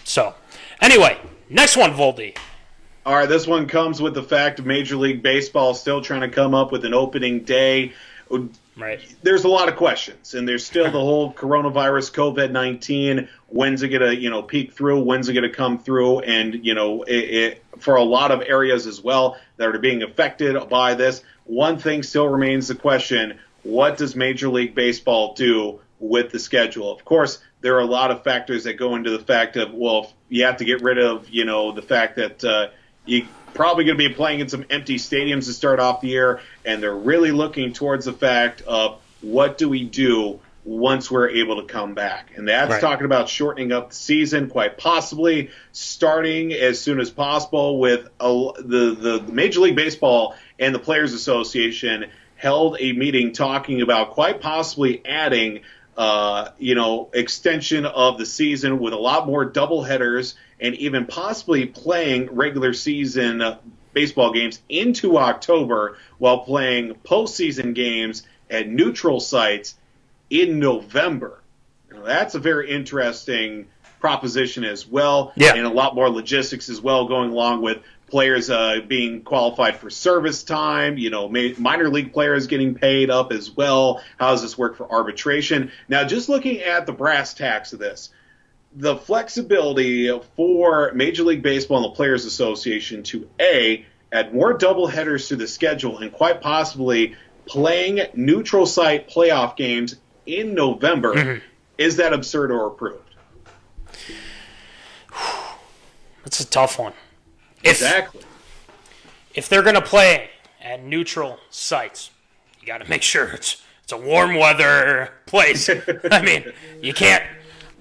So, anyway, next one, Voldy. All right, this one comes with the fact of Major League Baseball still trying to come up with an opening day. Right. There's a lot of questions, and there's still the whole coronavirus, COVID-19. When's it going to, you know, peek through? When's it going to come through? And, you know, for a lot of areas as well that are being affected by this, one thing still remains the question: what does Major League Baseball do with the schedule? Of course, there are a lot of factors that go into the fact of, well, you have to get rid of, you know, the fact that you probably going to be playing in some empty stadiums to start off the year, and they're really looking towards the fact of what do we do once we're able to come back. And that's talking about shortening up the season, quite possibly starting as soon as possible with the Major League Baseball and the Players Association held a meeting talking about quite possibly adding you know, extension of the season with a lot more doubleheaders and even possibly playing regular season baseball games into October while playing postseason games at neutral sites in November. That's a very interesting proposition as well, Yeah. and a lot more logistics as well going along with players being qualified for service time, minor league players getting paid up as well. How does this work for arbitration? Now, just looking at the brass tacks of this, the flexibility for Major League Baseball and the Players Association to add more doubleheaders to the schedule and quite possibly playing neutral site playoff games in November, is that absurd or approved? That's a tough one. Exactly. If they're going to play at neutral sites, you got to make sure it's a warm weather place. I mean, you can't.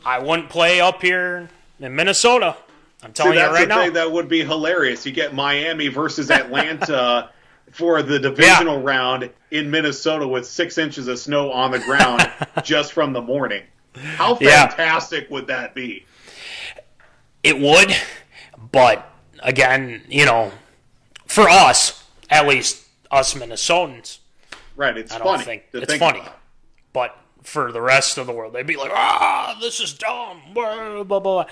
I wouldn't play up here in Minnesota. I'm telling you right now. That's the thing that would be hilarious. You get Miami versus Atlanta for the divisional round in Minnesota with 6 inches of snow on the ground just from the morning. How fantastic would that be? It would, but again, for us, at least us Minnesotans, right? It's I funny. don't think to it's think funny, about. but for the rest of the world, they'd be like, this is dumb, blah blah blah.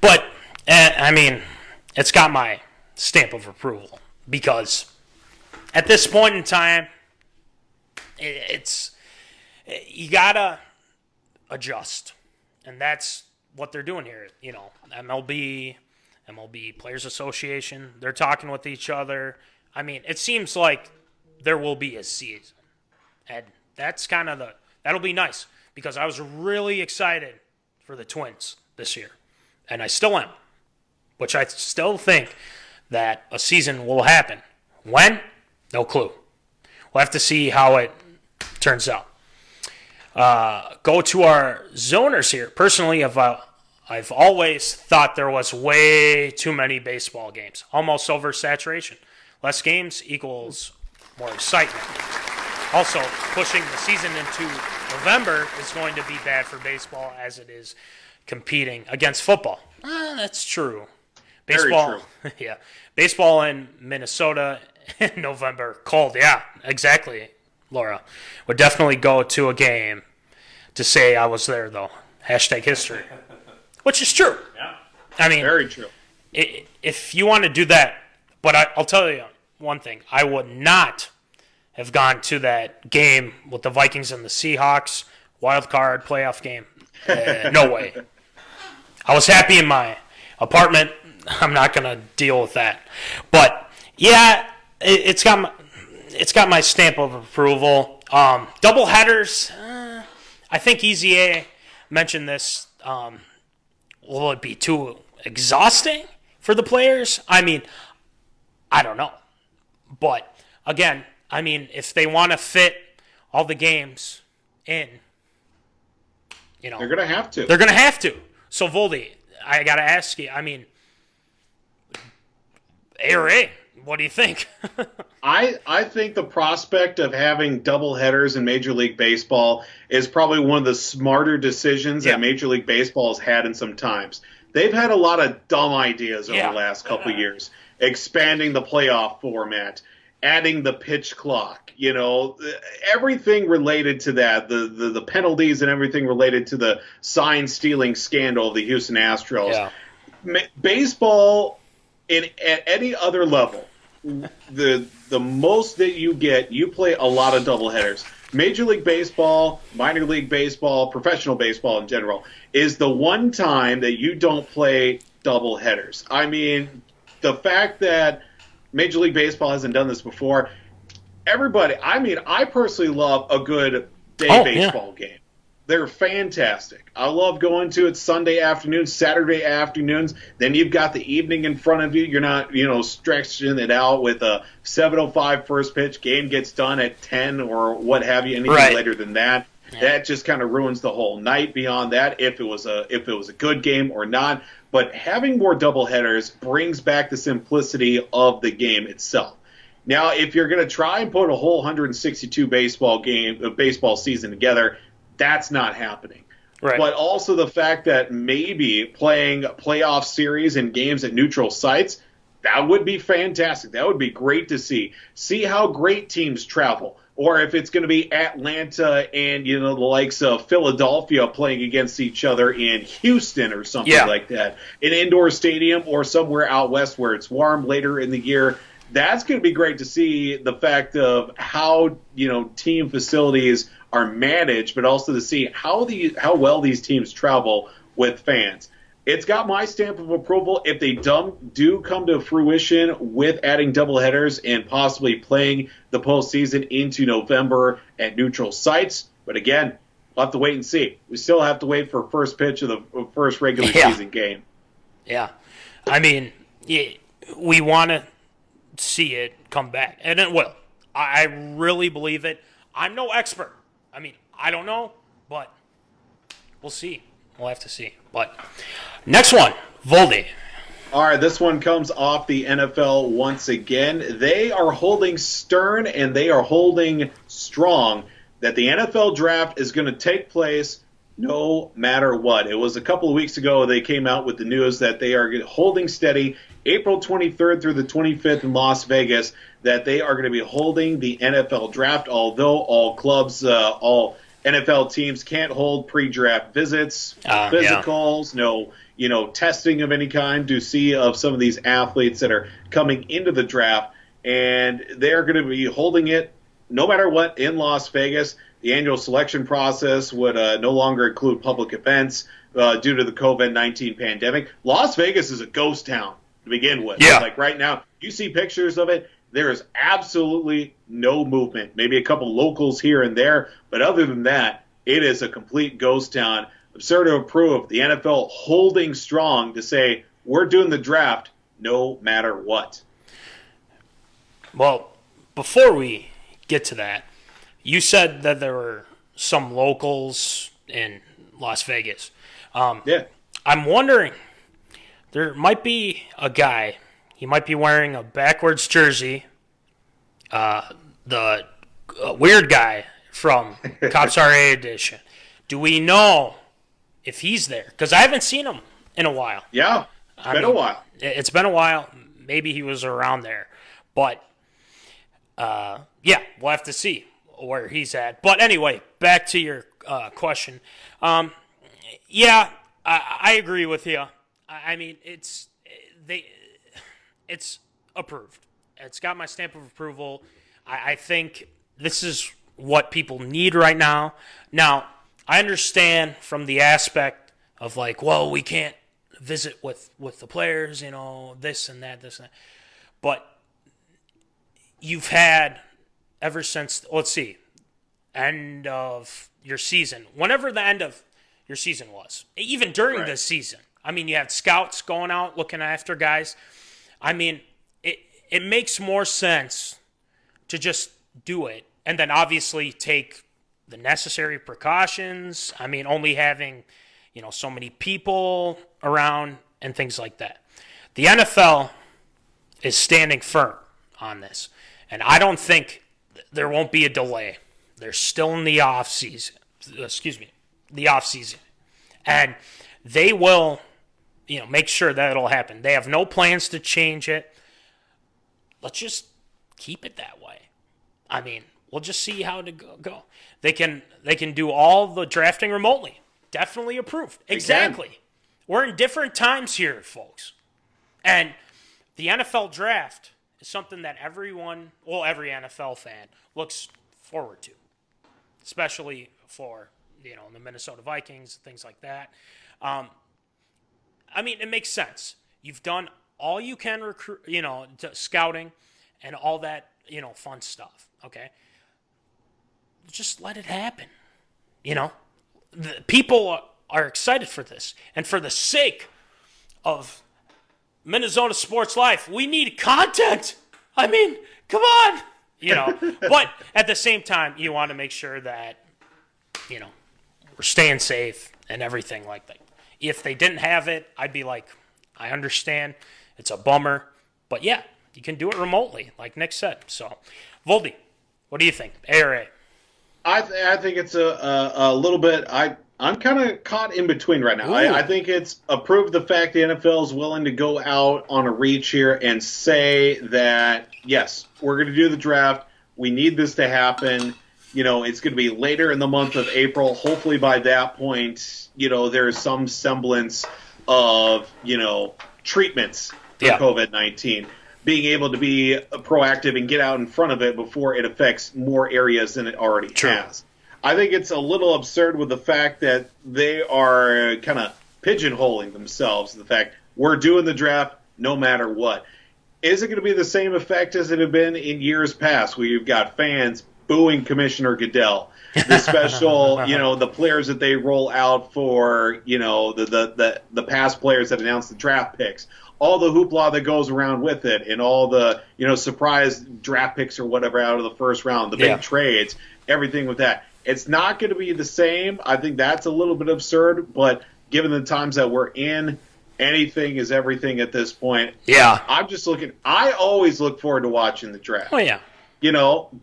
But I mean, it's got my stamp of approval because at this point in time, it's you gotta adjust, and that's what they're doing here. MLB Players Association, they're talking with each other. I mean, it seems like there will be a season, and that's kind of that'll be nice because I was really excited for the Twins this year, and I still am, which I still think that a season will happen. When? No clue. We'll have to see how it turns out. Go to our zoners here. Personally, I've always thought there was way too many baseball games. Almost oversaturation. Less games equals more excitement. Also, pushing the season into November is going to be bad for baseball as it is competing against football. That's true. Baseball, Very true. Yeah. Baseball in Minnesota in November, cold. Yeah, exactly, Laura. Would definitely go to a game to say I was there, though. #history. Which is true. Yeah. I mean, very true. If you want to do that, but I'll tell you one thing. I would not have gone to that game with the Vikings and the Seahawks, wild card playoff game. No way. I was happy in my apartment. I'm not going to deal with that. But, yeah, it's got my stamp of approval. Double headers, I think Easy A mentioned this. Will it be too exhausting for the players? I mean, I don't know. But, again, I mean, if they want to fit all the games in, they're going to have to. They're going to have to. So, Voldy, I got to ask you, I mean, A or A, what do you think? I think the prospect of having double headers in Major League Baseball is probably one of the smarter decisions that Major League Baseball has had in some times. They've had a lot of dumb ideas over the last couple of years, expanding the playoff format, adding the pitch clock, everything related to that, the penalties and everything related to the sign stealing scandal of the Houston Astros. Yeah. Baseball at any other level, the most that you get, you play a lot of doubleheaders. Major League Baseball, minor league baseball, professional baseball in general, is the one time that you don't play doubleheaders. I mean, the fact that Major League Baseball hasn't done this before, I personally love a good day baseball game. They're fantastic. I love going to it Sunday afternoons, Saturday afternoons. Then you've got the evening in front of you. You're not, stretching it out with a 7:05 first pitch. Game gets done at 10 or what have you. Anything later than that, that just kind of ruins the whole night. Beyond that, if it was a good game or not. But having more doubleheaders brings back the simplicity of the game itself. Now, if you're going to try and put a whole 162 baseball season together, that's not happening. Right. But also the fact that maybe playing playoff series and games at neutral sites, that would be fantastic. That would be great to see. See how great teams travel. or if it's going to be Atlanta and, the likes of Philadelphia playing against each other in Houston or something like that, an indoor stadium or somewhere out west where it's warm later in the year. That's going to be great to see the fact of how, team facilities are managed, but also to see how well these teams travel with fans. It's got my stamp of approval if they do come to fruition with adding doubleheaders and possibly playing the postseason into November at neutral sites. But again, we'll have to wait and see. We still have to wait for first pitch of the first regular season game. Yeah. I mean, we want to see it come back, and it will. I really believe it. I'm no expert. I mean, I don't know, but we'll see. We'll have to see. But next one, Voldy. All right, this one comes off the NFL once again. They are holding stern and they are holding strong that the NFL draft is going to take place no matter what. It was a couple of weeks ago they came out with the news that they are holding steady April 23rd through the 25th in Las Vegas, that they are going to be holding the NFL draft, although all clubs, all NFL teams can't hold pre-draft visits, physicals, no, testing of any kind to see of some of these athletes that are coming into the draft. And they're going to be holding it no matter what in Las Vegas. The annual selection process would no longer include public events due to the COVID-19 pandemic. Las Vegas is a ghost town to begin with. Yeah. Like right now, you see pictures of it. There is absolutely no movement. Maybe a couple locals here and there, but other than that, it is a complete ghost town. Absurd to approve. The NFL holding strong to say we're doing the draft no matter what. Well, before we get to that, you said that there were some locals in Las Vegas. Yeah. I'm wondering, there might be a guy. He might be wearing a backwards jersey. The weird guy from Cops RA Edition. Do we know if he's there? Because I haven't seen him in a while. Yeah, it's been a while. It's been a while. Maybe he was around there. But, we'll have to see where he's at. But anyway, back to your question. I agree with you. I mean, it's approved. It's got my stamp of approval. I think this is what people need right now. Now, I understand from the aspect of like, well, we can't visit with the players, this and that. But you've had ever since, let's see, end of your season, whenever the end of your season was, even during the season. I mean, you had scouts going out looking after guys. I mean, it makes more sense to just do it and then obviously take the necessary precautions. I mean, only having, so many people around and things like that. The NFL is standing firm on this, and I don't think there won't be a delay. They're still in the off season. And they will, make sure that it'll happen. They have no plans to change it. Let's just keep it that way. I mean, we'll just see how to go. They can do all the drafting remotely. Definitely approved. Exactly. We're in different times here, folks. And the NFL draft is something that every NFL fan looks forward to, especially for, the Minnesota Vikings, things like that. I mean, it makes sense. You've done all you can recruit, scouting and all that, fun stuff. Okay. Just let it happen. The people are excited for this. And for the sake of MinneZona Sports Life, we need content. I mean, come on. But at the same time, you want to make sure that, we're staying safe and everything like that. If they didn't have it, I'd be like, I understand. It's a bummer. But yeah, you can do it remotely, like Nick said. So, Voldy, what do you think? A or A? I think it's a little bit. I'm kind of caught in between right now. I think it's approved the fact the NFL is willing to go out on a reach here and say that, yes, we're going to do the draft, We need this to happen. It's going to be later in the month of April. Hopefully by that point, there's some semblance of, treatments for COVID-19. Being able to be proactive and get out in front of it before it affects more areas than it already has. I think it's a little absurd with the fact that they are kind of pigeonholing themselves. The fact we're doing the draft no matter what. Is it going to be the same effect as it had been in years past, where you've got fans booing Commissioner Goodell, the special, the players that they roll out for, the past players that announce the draft picks, all the hoopla that goes around with it, and all the, surprise draft picks or whatever out of the first round, the big trades, everything with that. It's not going to be the same. I think that's a little bit absurd, but given the times that we're in, anything is everything at this point. Yeah. I always look forward to watching the draft. Oh, yeah.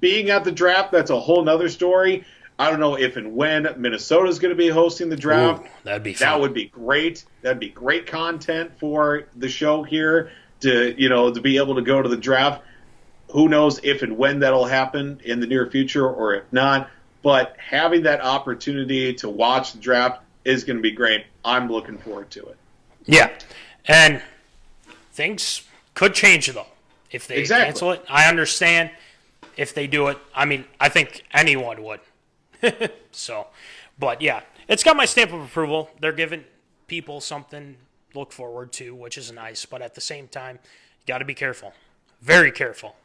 Being at the draft, that's a whole nother story. I don't know if and when Minnesota's going to be hosting the draft. Ooh, that'd be fun. That would be great. That'd be great content for the show here to be able to go to the draft. Who knows if and when that'll happen in the near future or if not. But having that opportunity to watch the draft is going to be great. I'm looking forward to it. Yeah. And things could change, though, if they cancel it. I understand if they do it. I mean, I think anyone would. But yeah, it's got my stamp of approval. They're giving people something to look forward to, which is nice. But at the same time, you got to be careful. Very careful.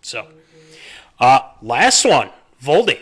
So, last one, Voldy.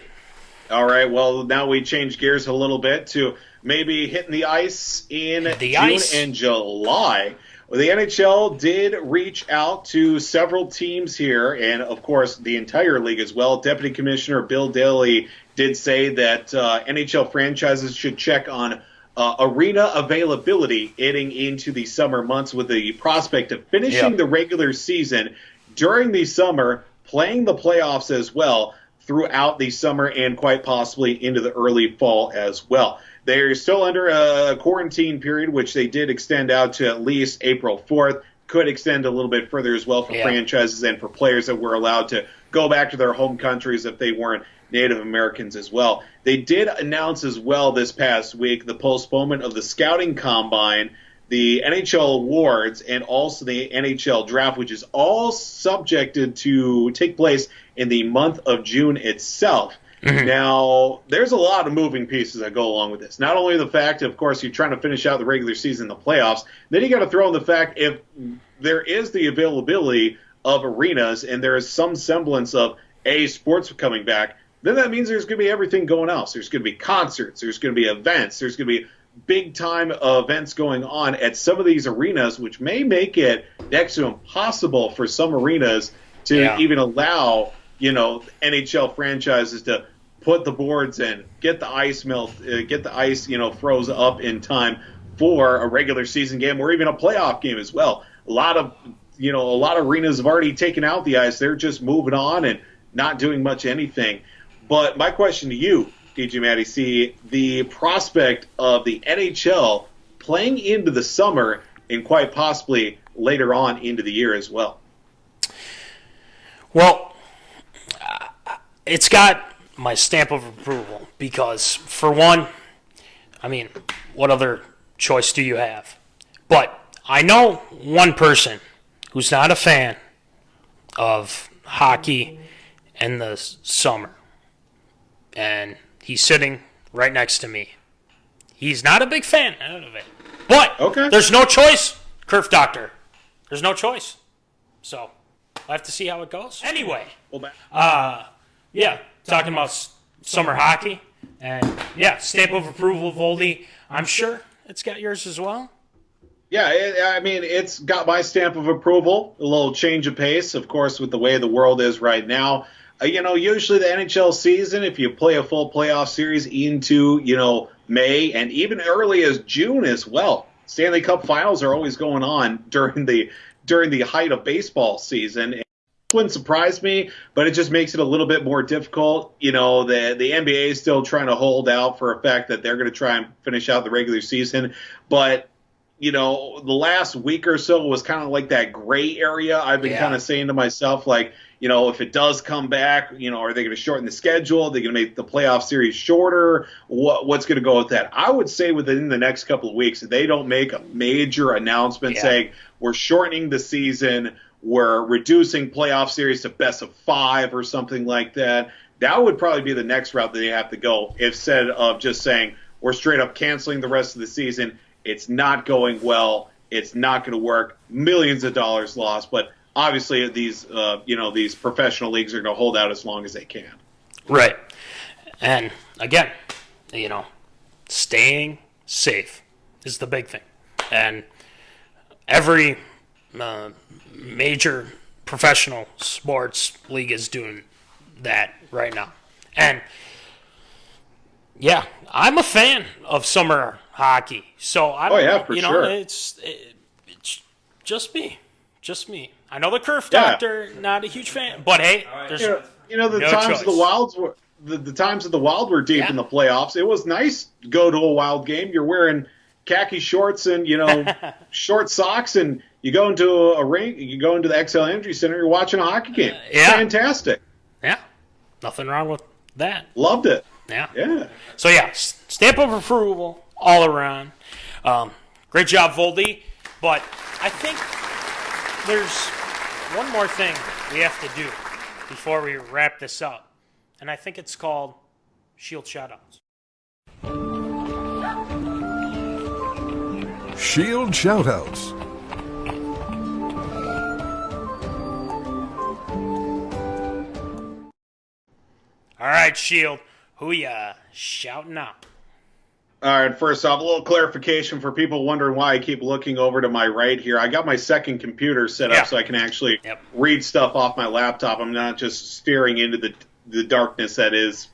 All right, well, now we change gears a little bit to maybe hitting the ice in June and July. Well, the NHL did reach out to several teams here, and, of course, the entire league as well. Deputy Commissioner Bill Daley did say that NHL franchises should check on arena availability heading into the summer months with the prospect of finishing the regular season during the summer, playing the playoffs as well throughout the summer and quite possibly into the early fall as well. They're still under a quarantine period, which they did extend out to at least April 4th. Could extend a little bit further as well for franchises and for players that were allowed to go back to their home countries if they weren't Native Americans as well. They did announce as well this past week the postponement of the Scouting Combine, the NHL Awards, and also the NHL Draft, which is all subjected to take place in the month of June itself. Mm-hmm. Now, there's a lot of moving pieces that go along with this. Not only the fact, of course, you're trying to finish out the regular season, the playoffs, then you got to throw in the fact if there is the availability of arenas and there is some semblance of sports coming back, then that means there's going to be everything going else. There's going to be concerts, there's going to be events, there's going to be big-time events going on at some of these arenas, which may make it next to impossible for some arenas to even allow, NHL franchises to put the boards in, get the ice froze up in time for a regular season game or even a playoff game as well. A lot of arenas have already taken out the ice. They're just moving on and not doing much anything. But my question to you, DJ Matty C, the prospect of the NHL playing into the summer and quite possibly later on into the year as well. Well, it's got my stamp of approval because, for one, I mean, what other choice do you have? But I know one person who's not a fan of hockey in the summer, and he's sitting right next to me. He's not a big fan of it. But there's no choice, Kerf Doctor. There's no choice. So I'll have to see how it goes. Anyway, talking about summer hockey. And, stamp of approval, Voldy. I'm sure it's got yours as well. Yeah, it's got my stamp of approval. A little change of pace, of course, with the way the world is right now. Usually the NHL season, if you play a full playoff series into, May and even early as June as well. Stanley Cup finals are always going on during the height of baseball season. It wouldn't surprise me, but it just makes it a little bit more difficult. The NBA is still trying to hold out for a fact that they're going to try and finish out the regular season. But, the last week or so was kind of like that gray area. I've been kind of saying to myself, like, if it does come back, are they going to shorten the schedule? Are they going to make the playoff series shorter? What's going to go with that? I would say within the next couple of weeks, if they don't make a major announcement saying we're shortening the season, we're reducing playoff series to best of 5 or something like that, that would probably be the next route that they have to go, instead of just saying we're straight up canceling the rest of the season. It's not going well. It's not going to work. Millions of dollars lost. But obviously, these these professional leagues are going to hold out as long as they can. Right. And again, staying safe is the big thing. And every major professional sports league is doing that right now. And yeah, I'm a fan of summer hockey. So I don't sure. It's just me. I know the Curve Doctor, not a huge fan, but hey, there's the times of the Wilds were the times of the Wild were deep in the playoffs. It was nice to go to a Wild game. You're wearing khaki shorts and short socks, and you go into a rink. You go into the XL Energy Center. You're watching a hockey game. Fantastic. Yeah, nothing wrong with that. Loved it. Yeah. So stamp of approval all around. Great job, Voldy. But I think there's one more thing we have to do before we wrap this up, and I think it's called Shield Shoutouts. Shield Shoutouts. All right, Shield. Who ya shouting out? All right, first off, a little clarification for people wondering why I keep looking over to my right here. I got my second computer set up so I can actually read stuff off my laptop. I'm not just staring into the darkness that is,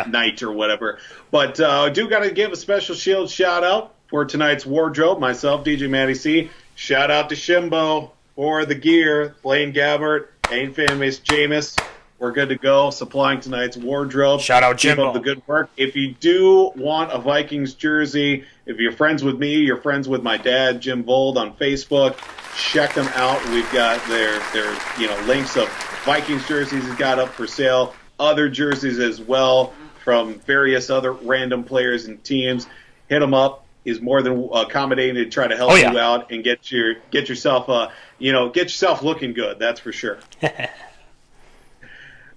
night or whatever. But I do got to give a special Shield shout-out for tonight's wardrobe. Myself, DJ Matty C. Shout out to Shimbo for the gear. Blaine Gabbert, Ain't Famous Jameis. We're good to go, supplying tonight's wardrobe. Shout out, Keep Jimbo. up the good work. If you do want a Vikings jersey, if you're friends with me, you're friends with my dad, Jim Vold, on Facebook, check them out. We've got their links of Vikings jerseys he's got up for sale, other jerseys as well from various other random players and teams. Hit them up. He's more than accommodating to try to help you out and get yourself looking good. That's for sure.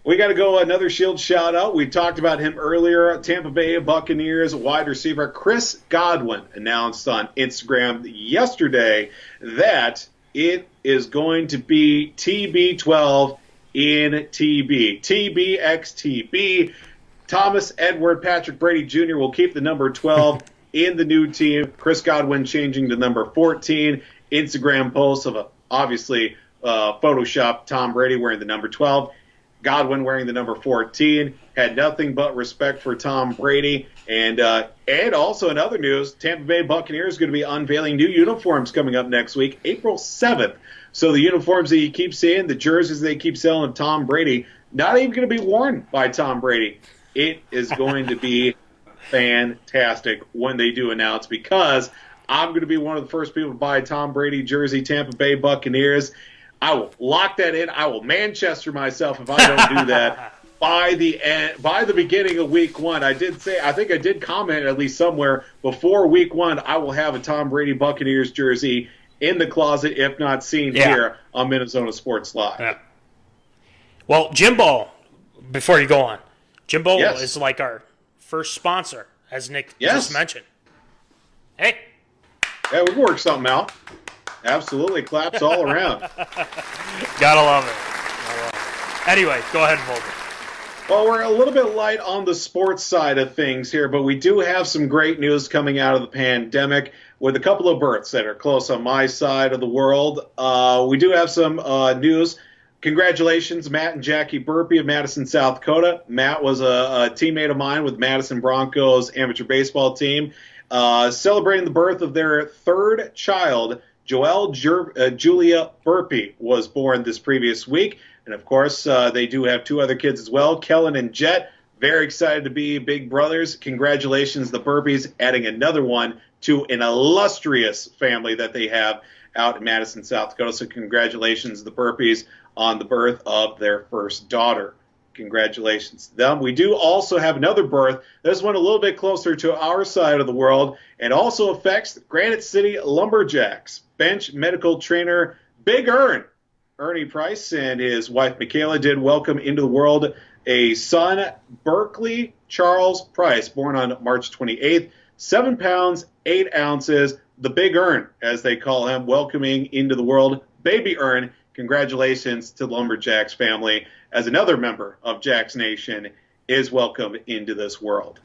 We got to go another Shield shout-out. We talked about him earlier. Tampa Bay Buccaneers wide receiver Chris Godwin announced on Instagram yesterday that it is going to be TB12 in TB. TBXTB. Thomas Edward Patrick Brady Jr. will keep the number 12 in the new team. Chris Godwin changing to number 14. Instagram post of obviously Photoshop Tom Brady wearing the number 12. Godwin wearing the number 14, had nothing but respect for Tom Brady. And also in other news, Tampa Bay Buccaneers is going to be unveiling new uniforms coming up next week, April 7th. So the uniforms that you keep seeing, the jerseys they keep selling of Tom Brady, not even going to be worn by Tom Brady. It is going to be fantastic when they do announce, because I'm going to be one of the first people to buy a Tom Brady jersey, Tampa Bay Buccaneers. I will lock that in. I will Manchester myself if I don't do that by the beginning of week 1. I think I did comment at least somewhere before week 1, I will have a Tom Brady Buccaneers jersey in the closet, if not seen here on MinneZona Sports Live. Yeah. Well, Jimbo, before you go on, Jimbo is like our first sponsor, as Nick just mentioned. Hey. Yeah, we can work something out. Absolutely. Claps all around. Gotta love it. Anyway, go ahead, Volker. Well, we're a little bit light on the sports side of things here, but we do have some great news coming out of the pandemic with a couple of births that are close on my side of the world. We do have some news. Congratulations, Matt and Jackie Burpee of Madison, South Dakota. Matt was a teammate of mine with Madison Broncos amateur baseball team. Celebrating the birth of their third child, Joelle Julia Burpee was born this previous week. And, of course, they do have 2 other kids as well, Kellen and Jet. Very excited to be big brothers. Congratulations, the Burpees, adding another one to an illustrious family that they have out in Madison, South Dakota. So congratulations to the Burpees on the birth of their first daughter. Congratulations to them. We do also have another birth. This one a little bit closer to our side of the world and also affects the Granite City Lumberjacks. Bench medical trainer Big Ernie Price and his wife Michaela did welcome into the world a son, Berkeley Charles Price, born on March 28th, 7 pounds, 8 ounces, the Big Ern, as they call him, welcoming into the world Baby Ern. Congratulations to the Lumberjacks family as another member of Jacks Nation is welcomed into this world.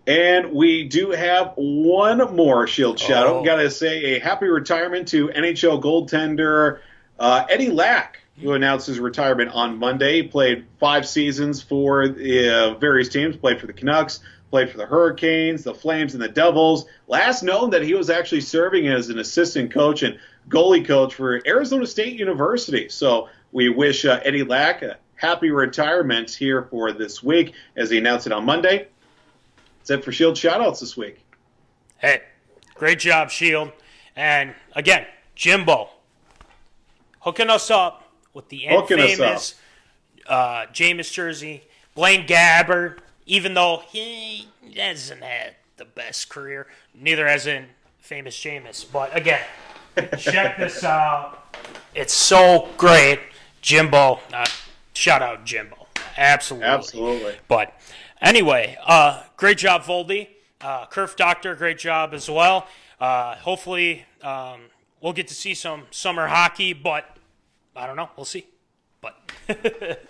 And we do have one more Shield shout-out. Got to say a happy retirement to NHL goaltender Eddie Lack, who announced his retirement on Monday. He played 5 seasons for various teams, played for the Canucks, played for the Hurricanes, the Flames, and the Devils. Last known that he was actually serving as an assistant coach and goalie coach for Arizona State University. So we wish Eddie Lack a happy retirement here for this week as he announced it on Monday. That's it for Shield shoutouts this week. Hey, great job, Shield. And again, Jimbo hooking us up with the infamous Jameis jersey. Blaine Gabbert, even though he hasn't had the best career, neither has in famous Jameis. But again, check this out. It's so great. Jimbo, shout out Jimbo. Absolutely. But anyway, great job, Voldy. Kerf Doctor, great job as well. Hopefully, we'll get to see some summer hockey, but I don't know. We'll see. But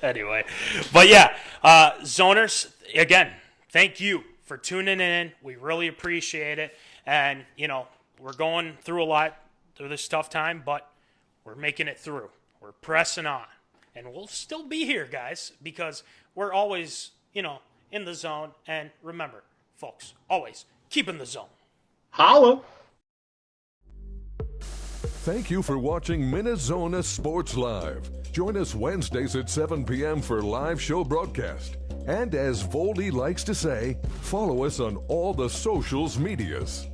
anyway, but yeah, Zoners, again, thank you for tuning in. We really appreciate it. And, you know, we're going through a lot through this tough time, but we're making it through. We're pressing on. And we'll still be here, guys, because we're always, you know, in the zone. And remember, folks, always keep in the zone. Holla! Thank you for watching MinneZona Sports Live. Join us Wednesdays at 7 p.m. for live show broadcast. And as Voldy likes to say, follow us on all the socials medias.